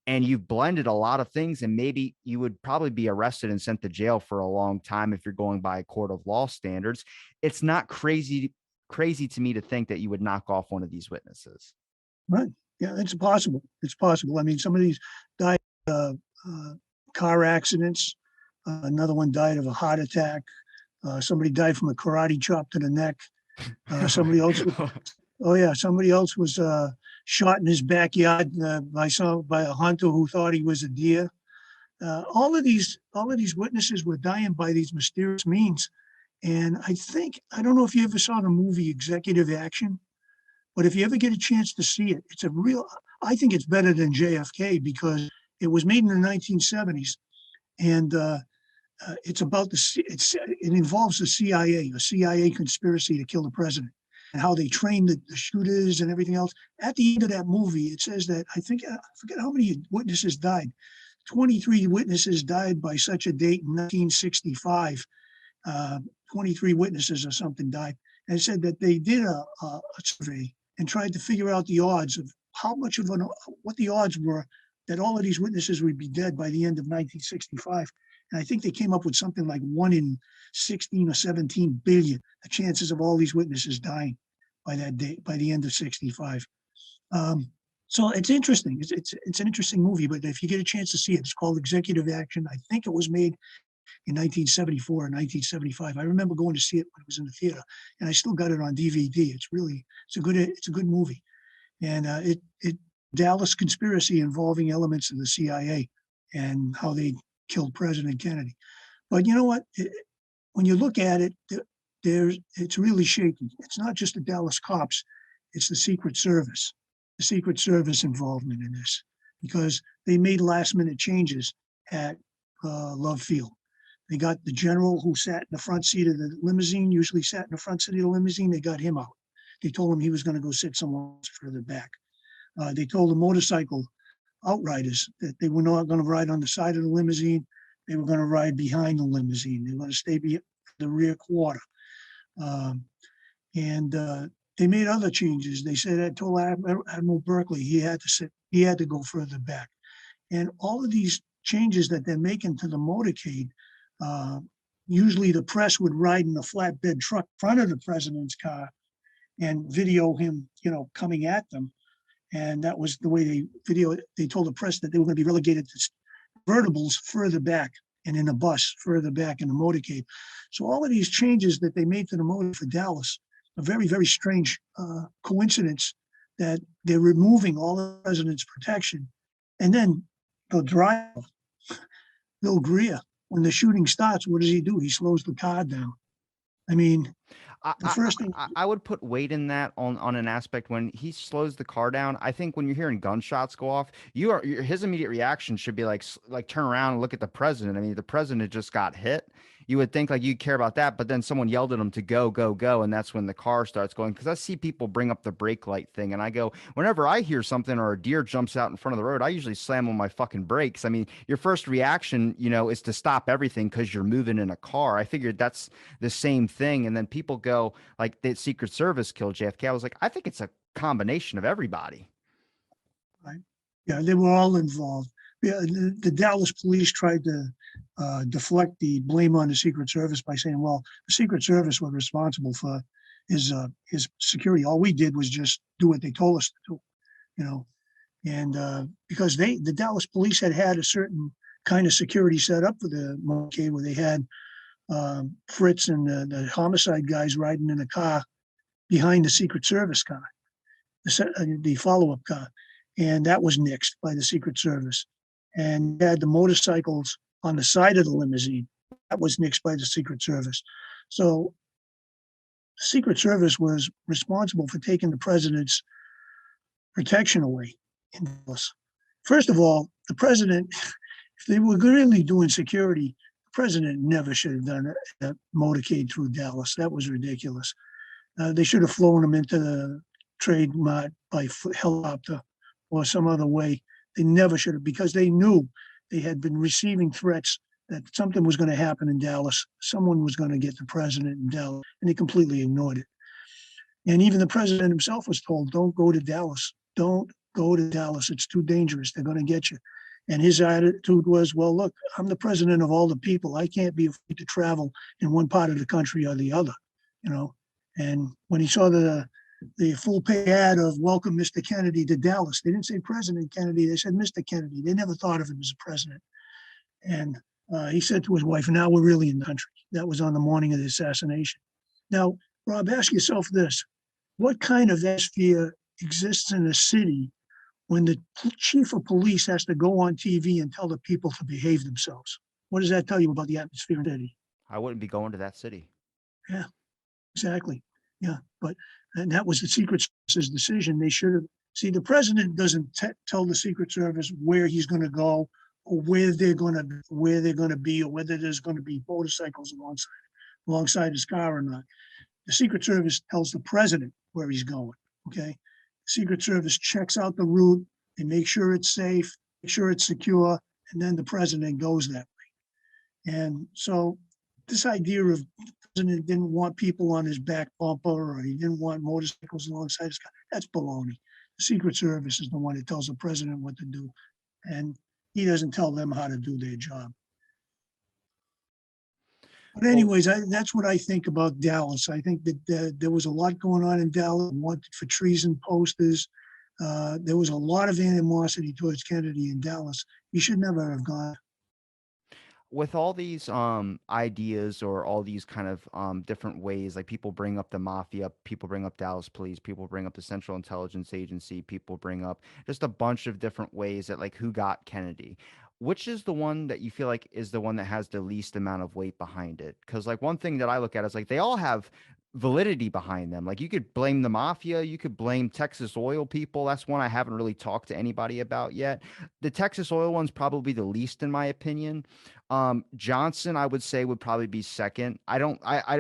and you've blended a lot of things, and maybe you would probably be arrested and sent to jail for a long time if you're going by a court of law standards. It's not crazy to me to think that you would knock off one of these witnesses. Right. Yeah, it's possible. It's possible. I mean, some of these died car accidents. Another one died of a heart attack. Somebody died from a karate chop to the neck. Somebody else was shot in his backyard by a hunter who thought he was a deer. All of these witnesses were dying by these mysterious means. And I don't know if you ever saw the movie Executive Action. But if you ever get a chance to see it, I think it's better than JFK because it was made in the 1970s. And it involves the CIA, a CIA conspiracy to kill the president and how they trained the shooters and everything else. At the end of that movie, it says that, I forget how many witnesses died. 23 witnesses died by such a date in 1965. 23 witnesses or something died. And it said that they did a survey and tried to figure out the odds of what the odds were that all of these witnesses would be dead by the end of 1965. And I think they came up with something like 1 in 16 or 17 billion, the chances of all these witnesses dying by that date, by the end of 65. So it's interesting. It's an interesting movie, but if you get a chance to see it, it's called Executive Action. I think it was made in 1974 or 1975. I remember going to see it when it was in the theater, and I still got it on DVD. It's a good movie, and it Dallas conspiracy involving elements of the CIA and how they killed President Kennedy. But you know what? When you look at it, it's really shaky. It's not just the Dallas cops; it's the Secret Service. The Secret Service involvement in this, because they made last-minute changes at Love Field. They got the general who sat in the front seat of the limousine, usually sat in the front seat of the limousine. They got him out. They told him he was going to go sit somewhere further back. They told the motorcycle outriders, that they were not going to ride on the side of the limousine. They were going to ride behind the limousine. They were going to stay the rear quarter. Um, and they made other changes. They said, I told Admiral Berkeley he had to go further back. And all of these changes that they're making to the motorcade, uh, usually the press would ride in a flatbed truck in front of the president's car and video him, coming at them. And that was the way they told the press that they were going to be relegated to convertibles further back and in a bus further back in the motorcade. So all of these changes that they made to the motor for Dallas, a very, very strange coincidence that they're removing all the president's protection. And then the driver, Bill Greer, when the shooting starts, what does he do? He slows the car down. I mean, the first thing I would put weight in that on an aspect when he slows the car down. I think when you're hearing gunshots go off, his immediate reaction should be like turn around and look at the president. I mean, the president just got hit. You would think like you'd care about that, but then someone yelled at him to go, go, go, and that's when the car starts going. Because I see people bring up the brake light thing, and I go, whenever I hear something or a deer jumps out in front of the road, I usually slam on my fucking brakes. I mean, your first reaction, is to stop everything because you're moving in a car. I figured that's the same thing, and then people go like the Secret Service killed JFK. I was like, I think it's a combination of everybody. right? Yeah, they were all involved. Yeah, the Dallas police tried to deflect the blame on the Secret Service by saying, "Well, the Secret Service was responsible for his security. All we did was just do what they told us to do, you know." And because the Dallas police had a certain kind of security set up for the motorcade, where they had Fritz and the homicide guys riding in a car behind the Secret Service car, the follow-up car, and that was nixed by the Secret Service. And had the motorcycles on the side of the limousine, that was nixed by the Secret Service. So the Secret Service was responsible for taking the president's protection away in Dallas. First of all, the president, if they were really doing security, the president never should have done a motorcade through Dallas. That was ridiculous. They should have flown him into the Trade Mart by helicopter or some other way. They never should have, because they knew they had been receiving threats that something was going to happen in Dallas. Someone was going to get the president in Dallas, and they completely ignored it. And even the president himself was told, don't go to Dallas. Don't go to Dallas. It's too dangerous. They're going to get you. And his attitude was, well, look, I'm the president of all the people. I can't be afraid to travel in one part of the country or the other, you know. And when he saw the full pay ad of welcome Mr. Kennedy to Dallas, they didn't say President Kennedy. They said Mr. Kennedy. They never thought of him as a president. And he said to his wife, now we're really in the country. That was on the morning of the assassination. Now, Rob, ask yourself this. What kind of atmosphere exists in a city when the chief of police has to go on TV and tell the people to behave themselves? What does that tell you about the atmosphere in the city? I wouldn't be going to that city. Yeah, exactly. Yeah, and that was the Secret Service's decision. They should have. See, the president doesn't tell the Secret Service where he's going to go, or where they're going to be, or whether there's going to be motorcycles alongside his car or not. The Secret Service tells the president where he's going. Okay, the Secret Service checks out the route. They make sure it's safe, make sure it's secure, and then the president goes that way. And so, this idea of president didn't want people on his back bumper, or he didn't want motorcycles alongside his car, that's baloney. The Secret Service is the one that tells the president what to do, and he doesn't tell them how to do their job. But anyways, that's what I think about Dallas. I think that there was a lot going on in Dallas, wanted for treason posters. There was a lot of animosity towards Kennedy in Dallas. He should never have gone. With all these ideas or all these kind of different ways, like people bring up the mafia, people bring up Dallas police, people bring up the Central Intelligence Agency, people bring up just a bunch of different ways that like who got Kennedy. Which is the one that you feel like is the one that has the least amount of weight behind it? Because like one thing that I look at is like they all have validity behind them. Like you could blame the mafia, you could blame Texas oil people. That's one I haven't really talked to anybody about yet. The Texas oil one's probably the least in my opinion. Johnson, I would say would probably be second.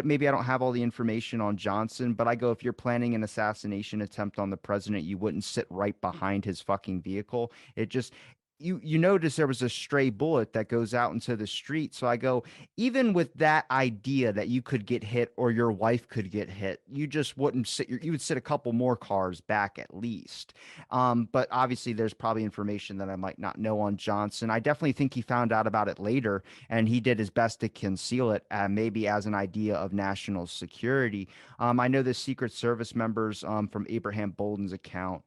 Maybe I don't have all the information on Johnson, but I go, if you're planning an assassination attempt on the president, you wouldn't sit right behind his fucking vehicle. It just, you notice there was a stray bullet that goes out into the street. So I go, even with that idea that you could get hit or your wife could get hit, you just wouldn't sit. You would sit a couple more cars back at least. But obviously, there's probably information that I might not know on Johnson. I definitely think he found out about it later, and he did his best to conceal it, maybe as an idea of national security. I know the Secret Service members from Abraham Bolden's account.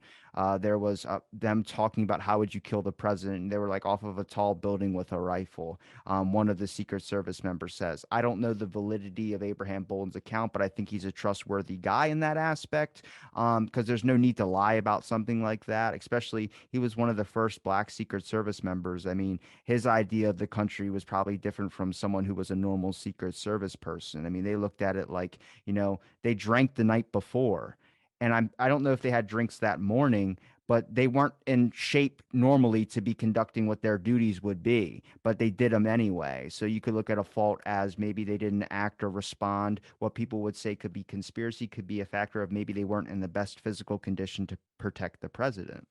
There was them talking about how would you kill the president. And they were like off of a tall building with a rifle. One of the Secret Service members says, I don't know the validity of Abraham Bolden's account, but I think he's a trustworthy guy in that aspect, because there's no need to lie about something like that, especially he was one of the first Black Secret Service members. I mean, his idea of the country was probably different from someone who was a normal Secret Service person. I mean, they looked at it like, they drank the night before. And I don't know if they had drinks that morning, but they weren't in shape normally to be conducting what their duties would be, but they did them anyway. So you could look at a fault as maybe they didn't act or respond. What people would say could be conspiracy, could be a factor of maybe they weren't in the best physical condition to protect the president.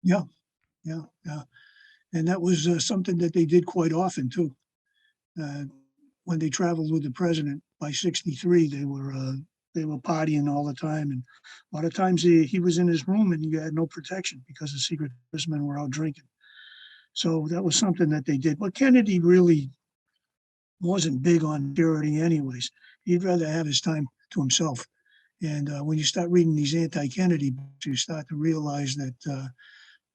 Yeah, yeah, yeah. And that was something that they did quite often too. Uh, when they traveled with the president by '63, they were partying all the time, and a lot of times he was in his room and he had no protection because the Secret Service men were out drinking. So that was something that they did. But Kennedy really wasn't big on security, anyways. He'd rather have his time to himself. And when you start reading these anti-Kennedy books, you start to realize that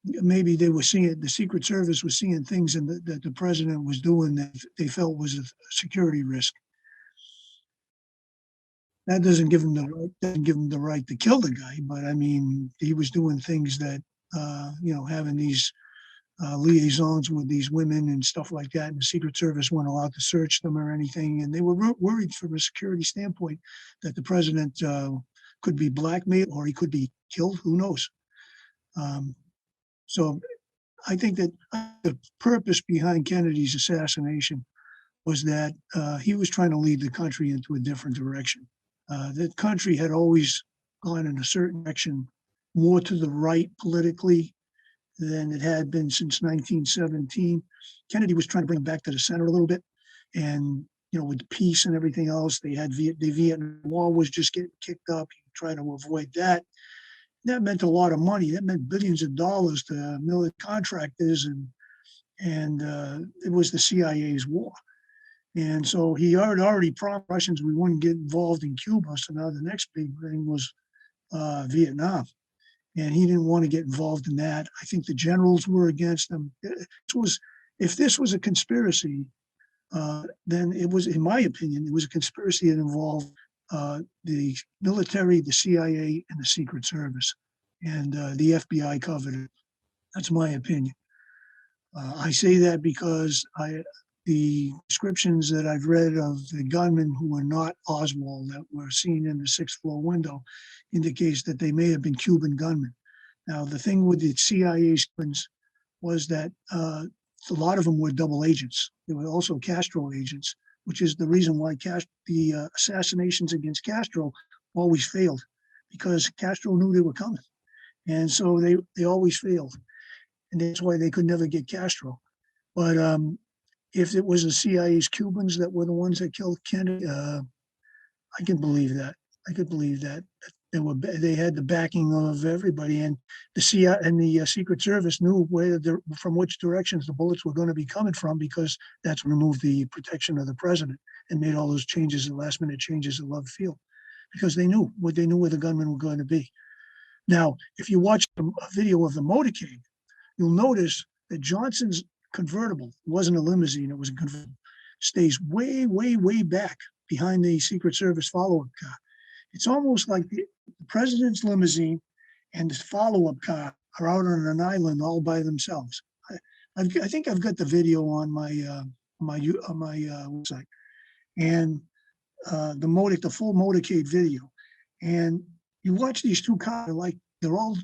maybe they were seeing, the Secret Service was seeing things that the president was doing that they felt was a security risk. That doesn't give him the right to kill the guy, but I mean, he was doing things that having these liaisons with these women and stuff like that, and the Secret Service weren't allowed to search them or anything, and they were worried from a security standpoint that the president could be blackmailed or he could be killed. Who knows? So I think that the purpose behind Kennedy's assassination was that he was trying to lead the country into a different direction. The country had always gone in a certain direction, more to the right politically than it had been since 1917. Kennedy was trying to bring back to the center a little bit. And, with peace and everything else, the Vietnam War was just getting kicked up. He tried to avoid that. That meant a lot of money. That meant billions of dollars to military contractors, and it was the CIA's war. And so he had already promised Russians we wouldn't get involved in Cuba. So now the next big thing was Vietnam. And he didn't want to get involved in that. I think the generals were against him. If this was a conspiracy, then it was, in my opinion, it was a conspiracy that involved the military, the CIA, and the Secret Service. And the FBI covered it. That's my opinion. I say that because the descriptions that I've read of the gunmen who were not Oswald that were seen in the sixth floor window indicates that they may have been Cuban gunmen. Now, the thing with the CIA's was that a lot of them were double agents. They were also Castro agents, which is the reason why the assassinations against Castro always failed, because Castro knew they were coming. And so they always failed. And that's why they could never get Castro. But if it was the CIA's Cubans that were the ones that killed Kennedy, I can believe that. I could believe that they had the backing of everybody, and the CIA and the Secret Service knew from which directions the bullets were going to be coming from, because that's removed the protection of the president and made all those changes, the last minute changes at Love Field, because they knew where the gunmen were going to be. Now, if you watch a video of the motorcade, you'll notice that Johnson's convertible wasn't a limousine; it was a convertible. Stays way, way, way back behind the Secret Service follow-up car. It's almost like the president's limousine and the follow-up car are out on an island all by themselves. I think I've got the video on my website, and the full motorcade video, and you watch these two cars, like they're all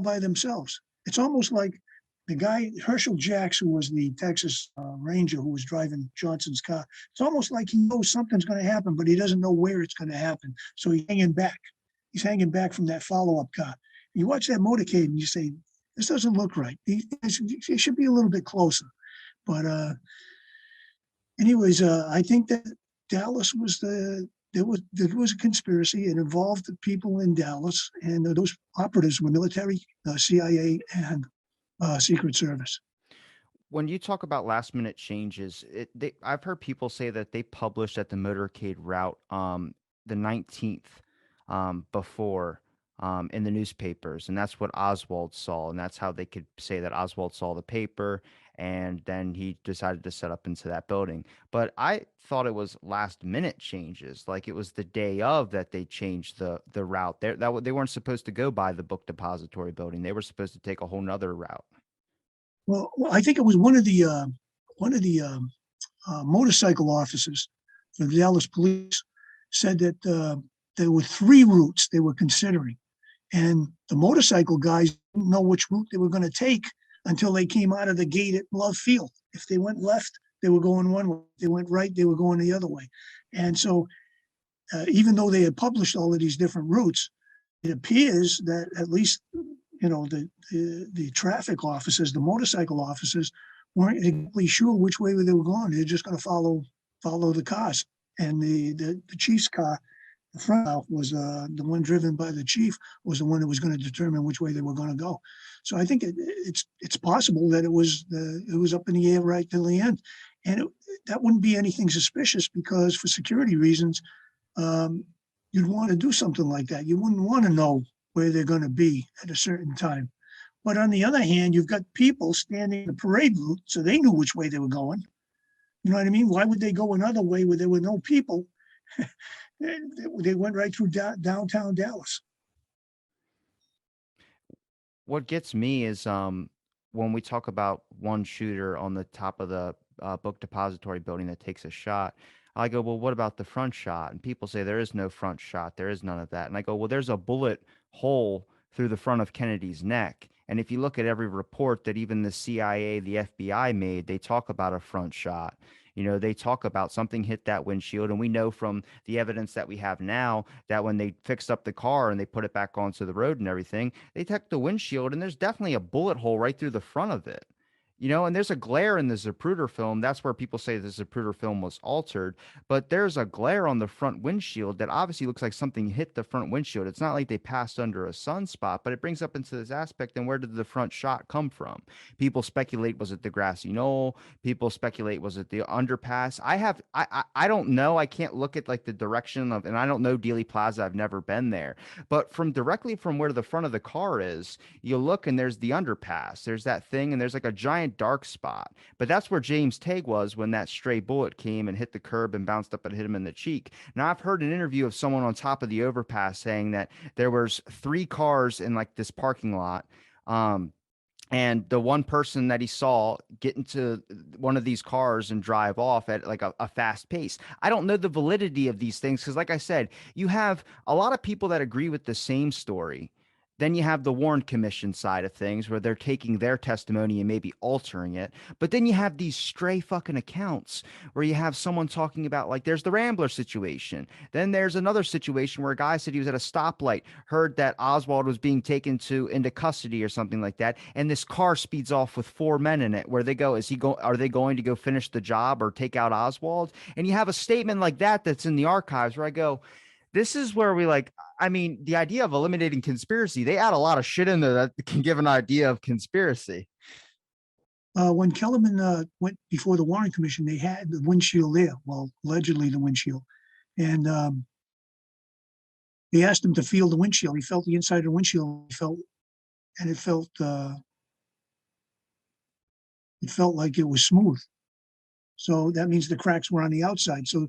by themselves. It's almost like the guy Herschel Jacks, who was the Texas Ranger who was driving Johnson's car. It's almost like he knows something's going to happen, but he doesn't know where it's going to happen. So he's hanging back. He's hanging back from that follow-up car. You watch that motorcade and you say, this doesn't look right. He should be a little bit closer. But anyways, I think that Dallas was there was a conspiracy. It involved the people in Dallas, and those operatives were military, CIA, and Secret Service. When you talk about last minute changes, I've heard people say that they published at the Motorcade route the 19th before in the newspapers, and that's what Oswald saw, and that's how they could say that Oswald saw the paper, and then he decided to set up into that building. But I thought it was last minute changes, like it was the day of that they changed the route. They weren't supposed to go by the book depository building. They were supposed to take a whole nother route. Well, I think it was one of the motorcycle officers for the Dallas police said that there were 3 routes they were considering, and the motorcycle guys didn't know which route they were going to take until they came out of the gate at Love Field. If they went left, they were going one way. If they went right, they were going the other way. And so, even though they had published all of these different routes, it appears that at least the traffic officers, the motorcycle officers, weren't exactly sure which way they were going. They're just going to follow the cars. And the chief's car, the front out, was the one driven by the chief, was the one that was going to determine which way they were going to go. So I think it's possible that it was up in the air right till the end, and that wouldn't be anything suspicious, because for security reasons, you'd want to do something like that. You wouldn't want to know where they're going to be at a certain time. But on the other hand, you've got people standing in the parade route, so they knew which way they were going. You know what I mean? Why would they go another way where there were no people? They went right through downtown Dallas. What gets me is when we talk about one shooter on the top of the book depository building that takes a shot. I go, well, what about the front shot? And people say there is no front shot. There is none of that. And I go, well, there's a bullet hole through the front of Kennedy's neck. And if you look at every report that even the CIA, the FBI made, they talk about a front shot. They talk about something hit that windshield. And we know from the evidence that we have now that when they fixed up the car and they put it back onto the road and everything, they checked the windshield, and there's definitely a bullet hole right through the front of it. And there's a glare in the Zapruder film. That's where people say the Zapruder film was altered, but there's a glare on the front windshield that obviously looks like something hit the front windshield. It's not like they passed under a sunspot, but it brings up into this aspect. And where did the front shot come from? People speculate, was it the grassy knoll? People speculate, was it the underpass? I don't know. I can't look at like the direction of, and I don't know Dealey Plaza. I've never been there, but directly from where the front of the car is, you look and there's the underpass. There's that thing, and there's like a giant dark spot. But that's where James Tague was when that stray bullet came and hit the curb and bounced up and hit him in the cheek. Now, I've heard an interview of someone on top of the overpass saying that there was 3 cars in like this parking lot. And the one person that he saw get into one of these cars and drive off at like a fast pace. I don't know the validity of these things because, like I said, you have a lot of people that agree with the same story. Then you have the Warren Commission side of things where they're taking their testimony and maybe altering it. But then you have these stray fucking accounts where you have someone talking about, like, there's the Rambler situation. Then there's another situation where a guy said he was at a stoplight, heard that Oswald was being taken into custody or something like that. And this car speeds off with 4 men in it where they go, are they going to go finish the job or take out Oswald? And you have a statement like that that's in the archives where I go, this is where the idea of eliminating conspiracy, they add a lot of shit in there that can give an idea of conspiracy. When Kellerman went before the Warren Commission, they had the windshield there. Well, allegedly the windshield. And they asked him to feel the windshield. He felt the inside of the windshield. It felt like it was smooth. So that means the cracks were on the outside. So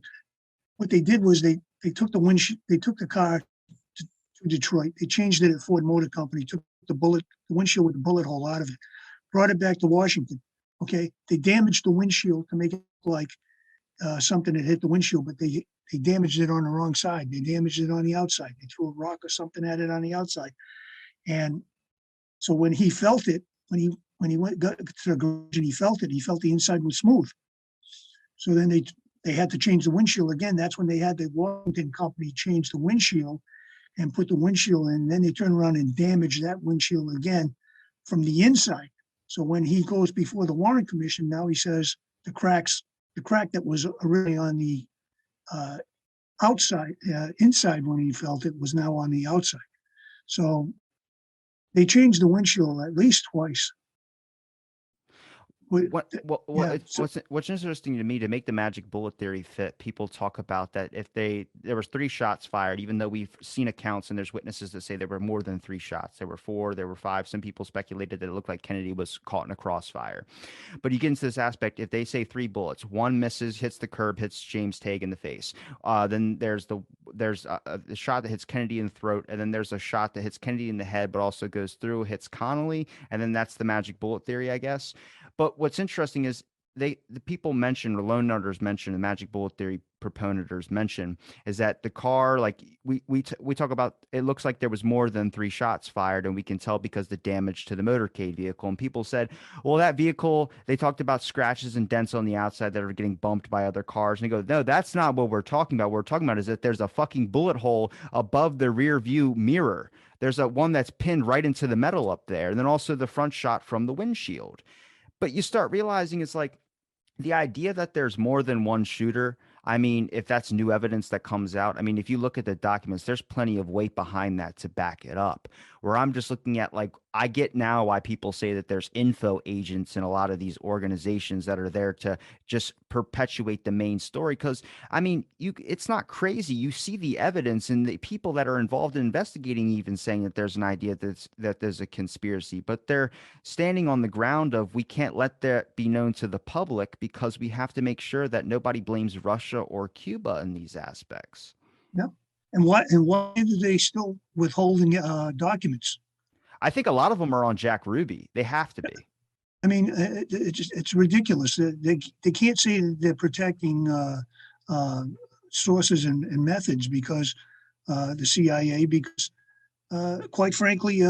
what they did was they took the car to Detroit. They changed it at Ford Motor Company, took the windshield with the bullet hole out of it, brought it back to Washington. Okay. They damaged the windshield to make it look like something that hit the windshield, but they damaged it on the wrong side. They damaged it on the outside. They threw a rock or something at it on the outside. And so when he felt it, when he got to the garage and he felt it, he felt the inside was smooth. So then they had to change the windshield again. That's when they had the Washington company change the windshield and put the windshield in. Then they turned around and damaged that windshield again from the inside. So when he goes before the warrant commission, now he says the crack that was originally on the inside when he felt it was now on the outside. So they changed the windshield at least twice. What's interesting to me, to make the magic bullet theory fit, people talk about that if there was 3 shots fired, even though we've seen accounts and there's witnesses that say there were more than 3 shots. There were 4, there were 5. Some people speculated that it looked like Kennedy was caught in a crossfire. But you get into this aspect, if they say 3 bullets, 1 misses, hits the curb, hits James Tague in the face. Then there's the shot that hits Kennedy in the throat, and then there's a shot that hits Kennedy in the head, but also goes through, hits Connolly, and then that's the magic bullet theory, I guess. But what's interesting is the people mention, or lone nutters mention, the magic bullet theory proponents mention, is that the car, like we talk about, it looks like there was more than 3 shots fired, and we can tell because the damage to the motorcade vehicle. And people said, well, that vehicle, they talked about scratches and dents on the outside that are getting bumped by other cars. And they go, no, that's not what we're talking about. What we're talking about is that there's a fucking bullet hole above the rear view mirror. There's one that's pinned right into the metal up there. And then also the front shot from the windshield. But you start realizing it's like the idea that there's more than one shooter. I mean, if that's new evidence that comes out, I mean, if you look at the documents, there's plenty of weight behind that to back it up. Where I'm just looking at, like, I get now why people say that there's info agents in a lot of these organizations that are there to just perpetuate the main story. Because, I mean, it's not crazy. You see the evidence, and the people that are involved in investigating even saying that there's an idea that there's a conspiracy, but they're standing on the ground of, we can't let that be known to the public because we have to make sure that nobody blames Russia or Cuba in these aspects. Yeah. And why are they still withholding documents? I think a lot of them are on Jack Ruby. They have to be. I mean, it's ridiculous. They can't say that they're protecting sources and methods because the CIA, because quite frankly,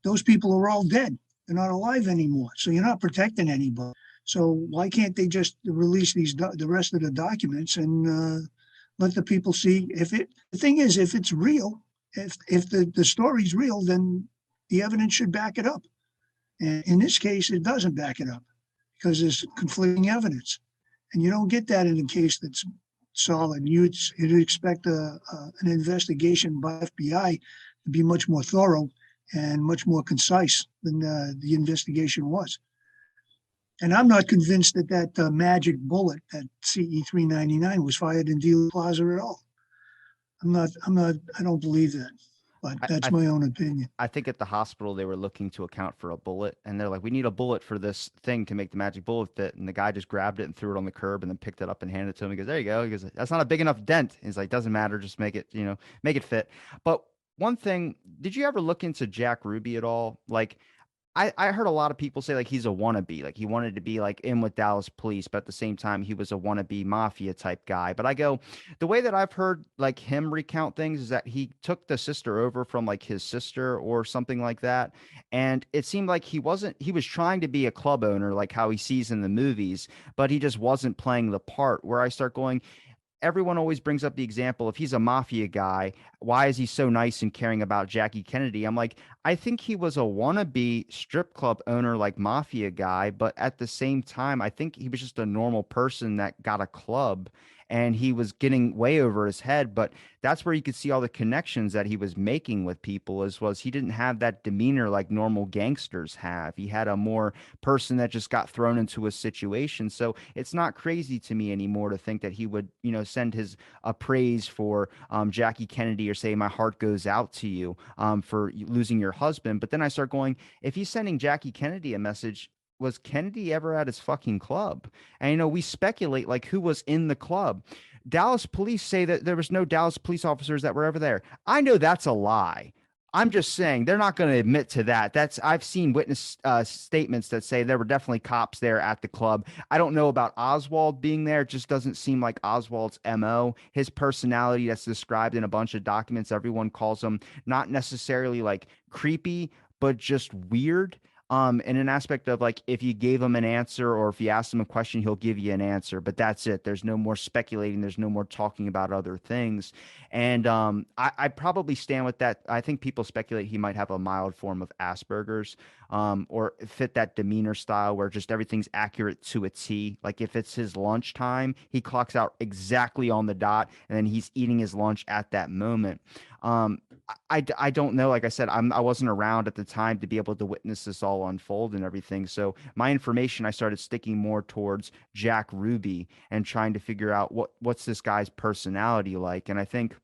those people are all dead. They're not alive anymore. So you're not protecting anybody. So why can't they just release the rest of the documents and let the people see the thing is, if it's real, if the story's real, then the evidence should back it up. And in this case, it doesn't back it up because there's conflicting evidence. And you don't get that in a case that's solid. You'd expect an investigation by FBI to be much more thorough and much more concise than the investigation was. And I'm not convinced that magic bullet, that CE 399, was fired in Dealey Plaza at all. I don't believe that, but that's my own opinion. I think at the hospital, they were looking to account for a bullet, and they're like, we need a bullet for this thing to make the magic bullet fit. And the guy just grabbed it and threw it on the curb and then picked it up and handed it to him. He goes, there you go. He goes, that's not a big enough dent. He's like, doesn't matter. Just make it, make it fit. But one thing, did you ever look into Jack Ruby at all? Like, I heard a lot of people say, like, he's a wannabe, like he wanted to be like in with Dallas police, but at the same time he was a wannabe mafia type guy. But I go, the way that I've heard like him recount things is that he took the sister over from like his sister or something like that. And it seemed like he was trying to be a club owner, like how he sees in the movies, but he just wasn't playing the part. Where I start going, everyone always brings up the example, if he's a mafia guy, why is he so nice and caring about Jackie Kennedy? I'm like, I think he was a wannabe strip club owner, like mafia guy, but at the same time, I think he was just a normal person that got a club, and he was getting way over his head. But that's where you could see all the connections that he was making with people, was he didn't have that demeanor like normal gangsters have. He had a more person that just got thrown into a situation. So it's not crazy to me anymore to think that he would, send his praise for Jackie Kennedy, or say, my heart goes out to you for losing your husband. But then I start going, if he's sending Jackie Kennedy a message, was Kennedy ever at his fucking club? And, we speculate like who was in the club. Dallas police say that there was no Dallas police officers that were ever there. I know that's a lie. I'm just saying they're not going to admit to that. I've seen witness statements that say there were definitely cops there at the club. I don't know about Oswald being there. It just doesn't seem like Oswald's MO. His personality that's described in a bunch of documents, everyone calls him not necessarily like creepy, but just weird. In an aspect of like if you gave him an answer or if you asked him a question, he'll give you an answer, but that's it. There's no more speculating. There's no more talking about other things. And I probably stand with that. I think people speculate he might have a mild form of Asperger's, or fit that demeanor style where just everything's accurate to a T. Like if it's his lunchtime, he clocks out exactly on the dot, and then he's eating his lunch at that moment. Um, I don't know. Like I said, I wasn't around at the time to be able to witness this all unfold and everything. So my information, I started sticking more towards Jack Ruby and trying to figure out what's this guy's personality like. And I think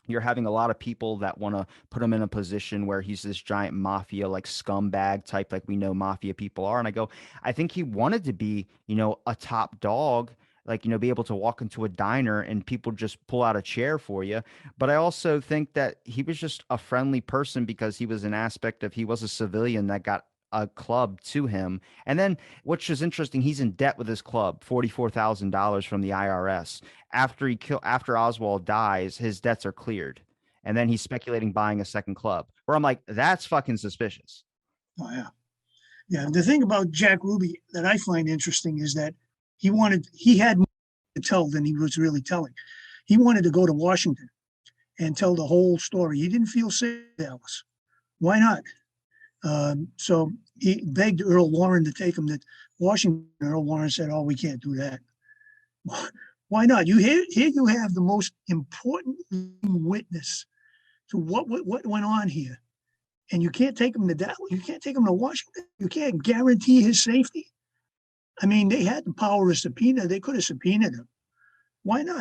you're having a lot of people that want to put him in a position where he's this giant mafia like scumbag type, like we know mafia people are. And I go, I think he wanted to be, a top dog, like, be able to walk into a diner and people just pull out a chair for you. But I also think that he was just a friendly person because he was an aspect of, he was a civilian that got a club to him. And then, which is interesting, he's in debt with his club, $44,000 from the IRS. After Oswald dies, his debts are cleared. And then he's speculating buying a second club. Where I'm like, that's fucking suspicious. Oh yeah. Yeah. The thing about Jack Ruby that I find interesting is that he had more to tell than he was really telling. He wanted to go to Washington and tell the whole story. He didn't feel safe in Dallas. Why not? So he begged Earl Warren to take him to Washington. Earl Warren said, "Oh, we can't do that." Why not? Here you have the most important witness to what went on here, and you can't take him to Dallas. You can't take him to Washington. You can't guarantee his safety. I mean, they had the power of subpoena. They could have subpoenaed him. Why not?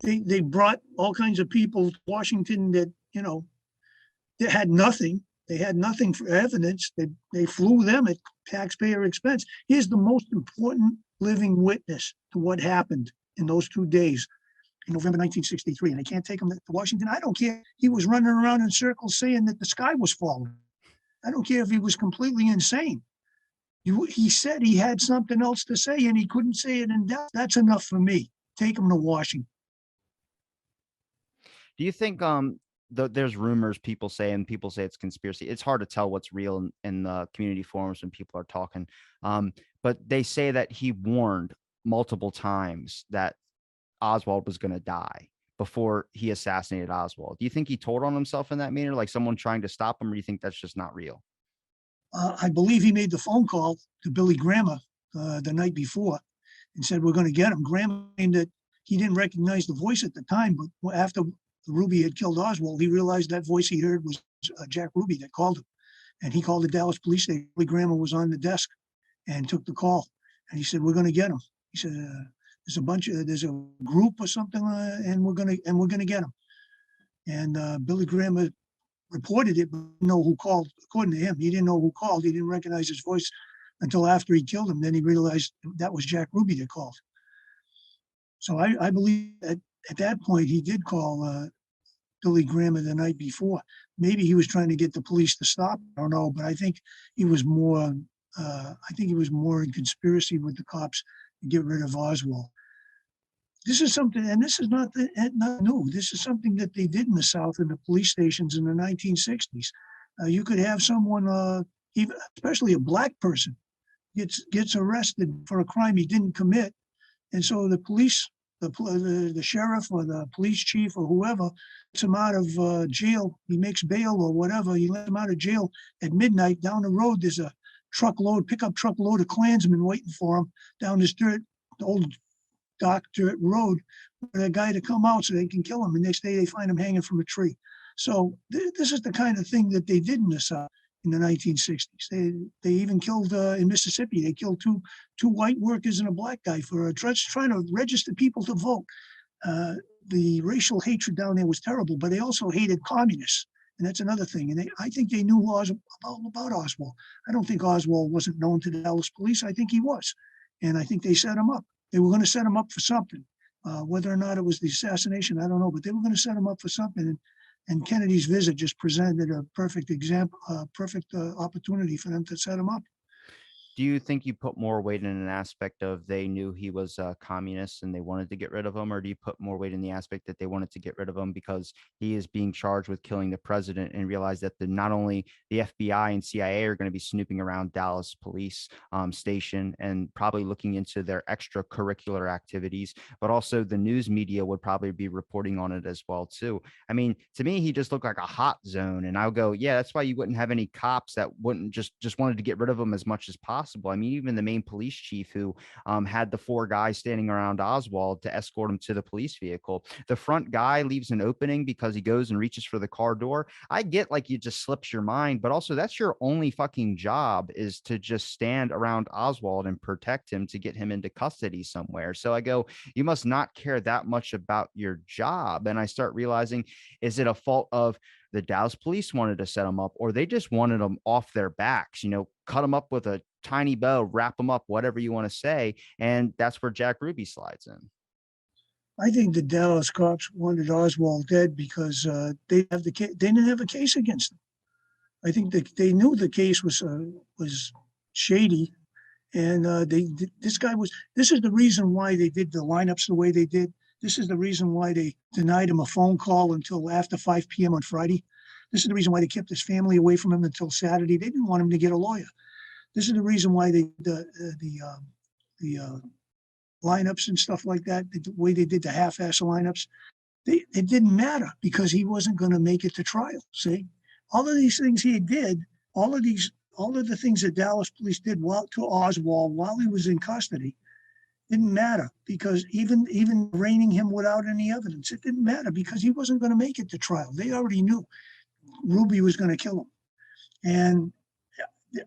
They brought all kinds of people to Washington that they had nothing. They had nothing for evidence. They flew them at taxpayer expense. He's the most important living witness to what happened in those 2 days in November 1963. And they can't take him to Washington. I don't care. He was running around in circles saying that the sky was falling. I don't care if he was completely insane. He said he had something else to say and he couldn't say it in Dallas. That's enough for me. Take him to Washington. Do you think there's rumors people say, and people say it's conspiracy. It's hard to tell what's real in the community forums when people are talking. But they say that he warned multiple times that Oswald was going to die before he assassinated Oswald. Do you think he told on himself in that manner, like someone trying to stop him, or do you think that's just not real? I believe he made the phone call to Billy Graham the night before and said, "We're going to get him." Graham claimed that he didn't recognize the voice at the time, but after Ruby had killed Oswald, he realized that voice he heard was Jack Ruby that called him. And he called the Dallas police station. Billy Graham was on the desk and took the call. And he said, "We're going to get him." He said, there's a group or something, and we're going to get him. And Billy Graham reported it, but didn't know who called. According to him, he didn't know who called. He didn't recognize his voice until after he killed him. Then he realized that was Jack Ruby that called. So I believe that at that point he did call Billy Graham the night before. Maybe he was trying to get the police to stop. I don't know, but I think he was more. I think he was more in conspiracy with the cops to get rid of Oswald. This is something, and this is not new. This is something that they did in the South in the police stations in the 1960s. You could have someone, even especially a black person, gets arrested for a crime he didn't commit, and so the police, the sheriff or the police chief or whoever, lets him out of jail. He makes bail or whatever. He lets him out of jail at midnight. Down the road, there's a pickup truckload of Klansmen waiting for him down this old dark dirt road for a guy to come out so they can kill him. And next day they find him hanging from a tree. So this is the kind of thing that they did in the South in the 1960s. They even killed in Mississippi. They killed two white workers and a black guy for trying to register people to vote. The racial hatred down there was terrible, but they also hated communists. And that's another thing. And I think they knew about Oswald. I don't think Oswald wasn't known to the Dallas police. I think he was. And I think they set him up. They were going to set him up for something. Whether or not it was the assassination, I don't know, but they were going to set him up for something. And Kennedy's visit just presented a perfect example, perfect opportunity for them to set him up. Do you think you put more weight in an aspect of they knew he was a communist and they wanted to get rid of him, or do you put more weight in the aspect that they wanted to get rid of him because he is being charged with killing the president, and realize that not only the FBI and CIA are going to be snooping around Dallas police station and probably looking into their extracurricular activities, but also the news media would probably be reporting on it as well too. I mean, to me, he just looked like a hot zone, and I'll go, yeah, that's why you wouldn't have any cops that wouldn't just wanted to get rid of him as much as possible. I mean, even the main police chief who had the 4 guys standing around Oswald to escort him to the police vehicle. The front guy leaves an opening because he goes and reaches for the car door. I get like you just slips your mind, but also that's your only fucking job, is to just stand around Oswald and protect him to get him into custody somewhere. So I go, you must not care that much about your job. And I start realizing, is it a fault of the Dallas police wanted to set them up, or they just wanted them off their backs, cut them up with a tiny bow, wrap them up, whatever you want to say. And that's where Jack Ruby slides in. I think the Dallas cops wanted Oswald dead because they didn't have a case against him. I think that they knew the case was shady, and this is the reason why they did the lineups the way they did. This is the reason why they denied him a phone call until after 5 p.m. on Friday. This is the reason why they kept his family away from him until Saturday. They didn't want him to get a lawyer. This is the reason why the lineups and stuff like that, the way they did the half-ass lineups, it didn't matter because he wasn't going to make it to trial. See, all of these things he did, all of the things that Dallas police did to Oswald while he was in custody, didn't matter because even arraigning him without any evidence, it didn't matter because he wasn't going to make it to trial. They already knew Ruby was going to kill him. And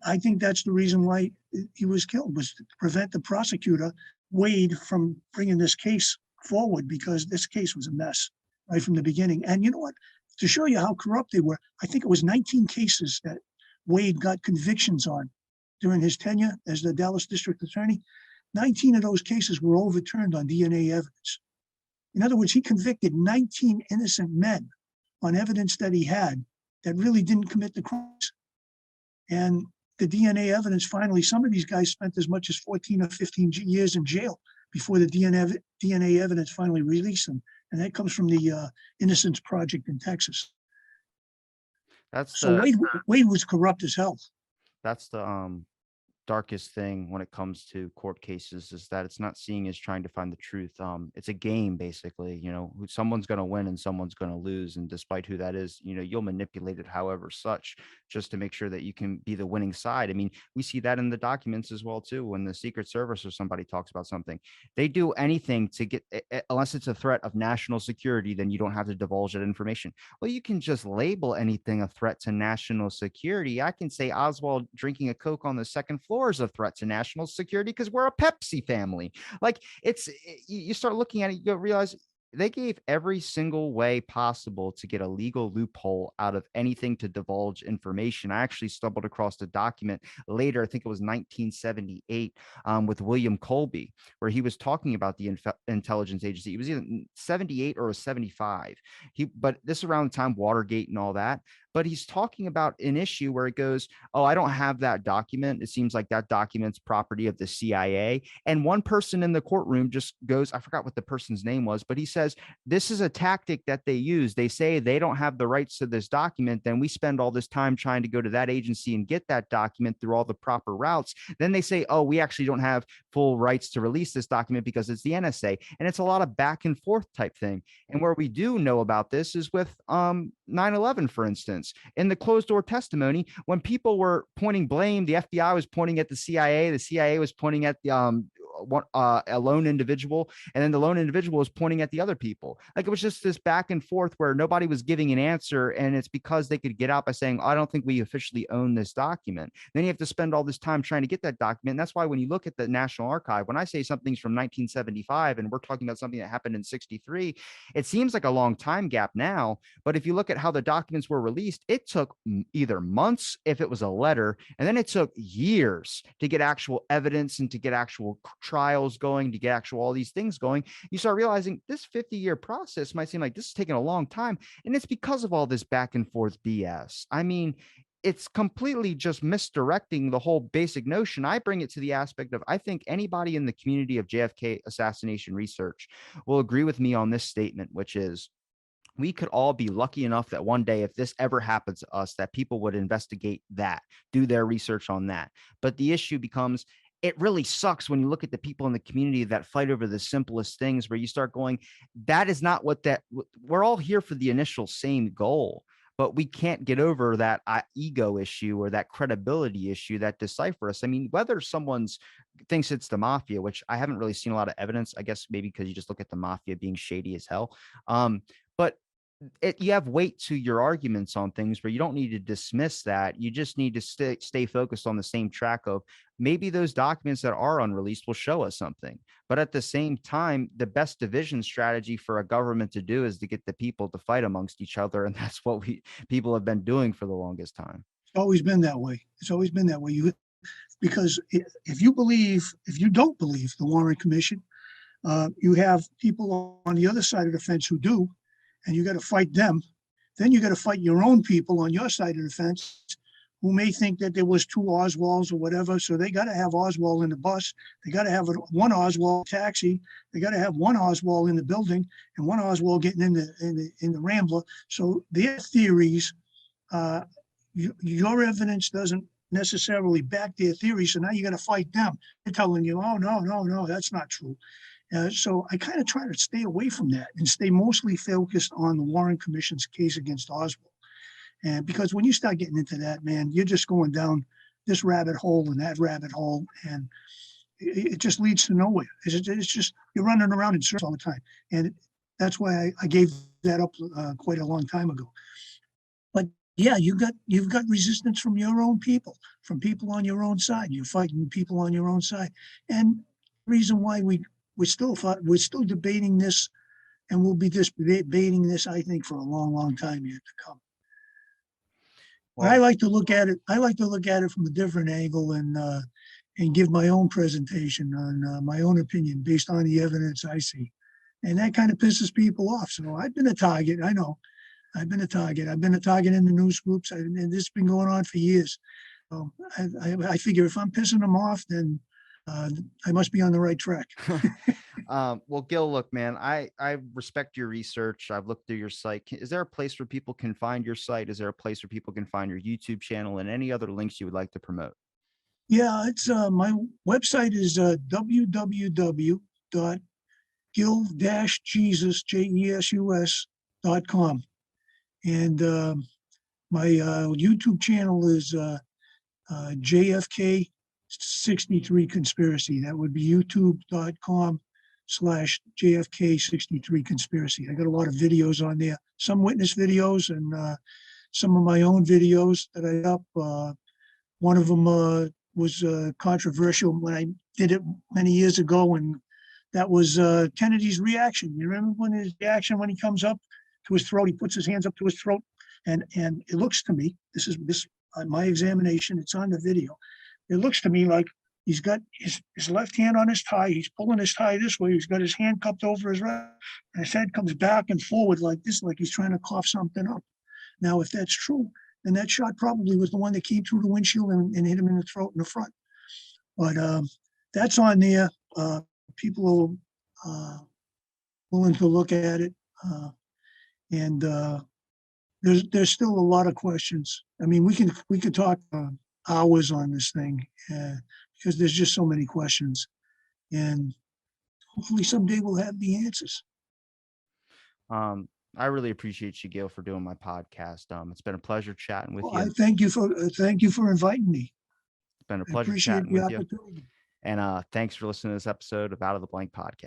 I think that's the reason why he was killed, was to prevent the prosecutor, Wade, from bringing this case forward, because this case was a mess right from the beginning. And you know what? To show you how corrupt they were, I think it was 19 cases that Wade got convictions on during his tenure as the Dallas district attorney. 19 of those cases were overturned on DNA evidence. In other words, he convicted 19 innocent men on evidence that he had that really didn't commit the crimes. And the DNA evidence, finally, some of these guys spent as much as 14 or 15 years in jail before the DNA evidence finally released them. And that comes from the Innocence Project in Texas. Wade was corrupt as hell. That's the darkest thing when it comes to court cases, is that it's not seeing as trying to find the truth. It's a game, basically. Someone's going to win and someone's going to lose, and despite who that is, you'll manipulate it however such, just to make sure that you can be the winning side. I mean, we see that in the documents as well too. When the Secret Service or somebody talks about something, they do anything to get, unless it's a threat of national security, then you don't have to divulge that information. Well, you can just label anything a threat to national security. I can say Oswald drinking a Coke on the second floor is a threat to national security because we're a Pepsi family. Like, you start looking at it, you realize they gave every single way possible to get a legal loophole out of anything to divulge information. I actually stumbled across a document later, I think it was 1978, with William Colby, where he was talking about the intelligence agency. It was either 78 or 75. But this around the time Watergate and all that. But he's talking about an issue where it goes, oh, I don't have that document. It seems like that document's property of the CIA. And one person in the courtroom just goes, I forgot what the person's name was, but he says, this is a tactic that they use. They say they don't have the rights to this document. Then we spend all this time trying to go to that agency and get that document through all the proper routes. Then they say, oh, we actually don't have full rights to release this document because it's the NSA. And it's a lot of back and forth type thing. And where we do know about this is with 9/11, for instance. In the closed door testimony, when people were pointing blame, the FBI was pointing at the CIA was pointing at the a lone individual, and then the lone individual was pointing at the other people. Like, it was just this back and forth where nobody was giving an answer, and it's because they could get out by saying, I don't think we officially own this document. Then you have to spend all this time trying to get that document. And that's why when you look at the National Archive, when I say something's from 1975 and we're talking about something that happened in 63, it seems like a long time gap now, but if you look at how the documents were released, it took either months if it was a letter, and then it took years to get actual evidence and to get actual trials going, to get actual all these things going, you start realizing this 50-year process might seem like this is taking a long time. And it's because of all this back and forth BS. I mean, it's completely just misdirecting the whole basic notion. I bring it to the aspect of, I think anybody in the community of JFK assassination research will agree with me on this statement, which is, we could all be lucky enough that one day, if this ever happens to us, that people would investigate that, do their research on that. But the issue becomes, it really sucks when you look at the people in the community that fight over the simplest things, where you start going, that is not what that, we're all here for the initial same goal, but we can't get over that ego issue or that credibility issue that decipher us. I mean, whether someone's thinks it's the mafia, which I haven't really seen a lot of evidence, I guess maybe because you just look at the mafia being shady as hell. But you have weight to your arguments on things where you don't need to dismiss that. You just need to stay focused on the same track of, maybe those documents that are unreleased will show us something. But at the same time, the best division strategy for a government to do is to get the people to fight amongst each other. And that's what people have been doing for the longest time. It's always been that way. It's always been that way. Because if you don't believe the Warren Commission, you have people on the other side of the fence who do, and you got to fight them. Then you got to fight your own people on your side of the fence who may think that there was two Oswalds or whatever. So they got to have Oswald in the bus. They got to have one Oswald taxi. They got to have one Oswald in the building and one Oswald getting in the Rambler. So their theories, your evidence doesn't necessarily back their theories. So now you got to fight them. They're telling you, oh, no, that's not true. So I kind of try to stay away from that and stay mostly focused on the Warren Commission's case against Oswald. And because when you start getting into that, man, you're just going down this rabbit hole and that rabbit hole, and it just leads to nowhere. It's just, you're running around in circles all the time. And that's why I gave that up quite a long time ago. But yeah, you've got resistance from your own people, from people on your own side. You're fighting people on your own side. And the reason why we're still debating this, and we'll be debating this, I think, for a long, long time yet to come. Well, I like to look at it from a different angle and give my own presentation on my own opinion based on the evidence I see. And that kind of pisses people off. So I've been a target. I know. I've been a target. I've been a target in the news groups, and this has been going on for years. So I figure if I'm pissing them off, then I must be on the right track. Well, Gil, look, man, I respect your research. I've looked through your site. Is there a place where people can find your site? Is there a place where people can find your YouTube channel and any other links you would like to promote? Yeah, it's my website is www.gil-jesus.com. And my YouTube channel is JFK 63 Conspiracy. That would be youtube.com/JFK 63 Conspiracy. I got a lot of videos on there, some witness videos and some of my own videos that I up. One of them was controversial when I did it many years ago, and that was Kennedy's reaction. You remember when his reaction when he comes up to his throat, he puts his hands up to his throat, and it looks to me, this is my examination, it's on the video. It looks to me like he's got his left hand on his tie. He's pulling his tie this way. He's got his hand cupped over his right, and his head comes back and forward like this, like he's trying to cough something up. Now, if that's true, then that shot probably was the one that came through the windshield and hit him in the throat in the front. But that's on there. People are willing to look at it, and there's still a lot of questions. I mean, we could talk hours on this thing because there's just so many questions, and hopefully someday we'll have the answers. I really appreciate you, Gil, for doing my podcast. It's been a pleasure chatting with you. I thank you for inviting me. It's been a pleasure chatting with you. And thanks for listening to this episode of Out of the Blank Podcast.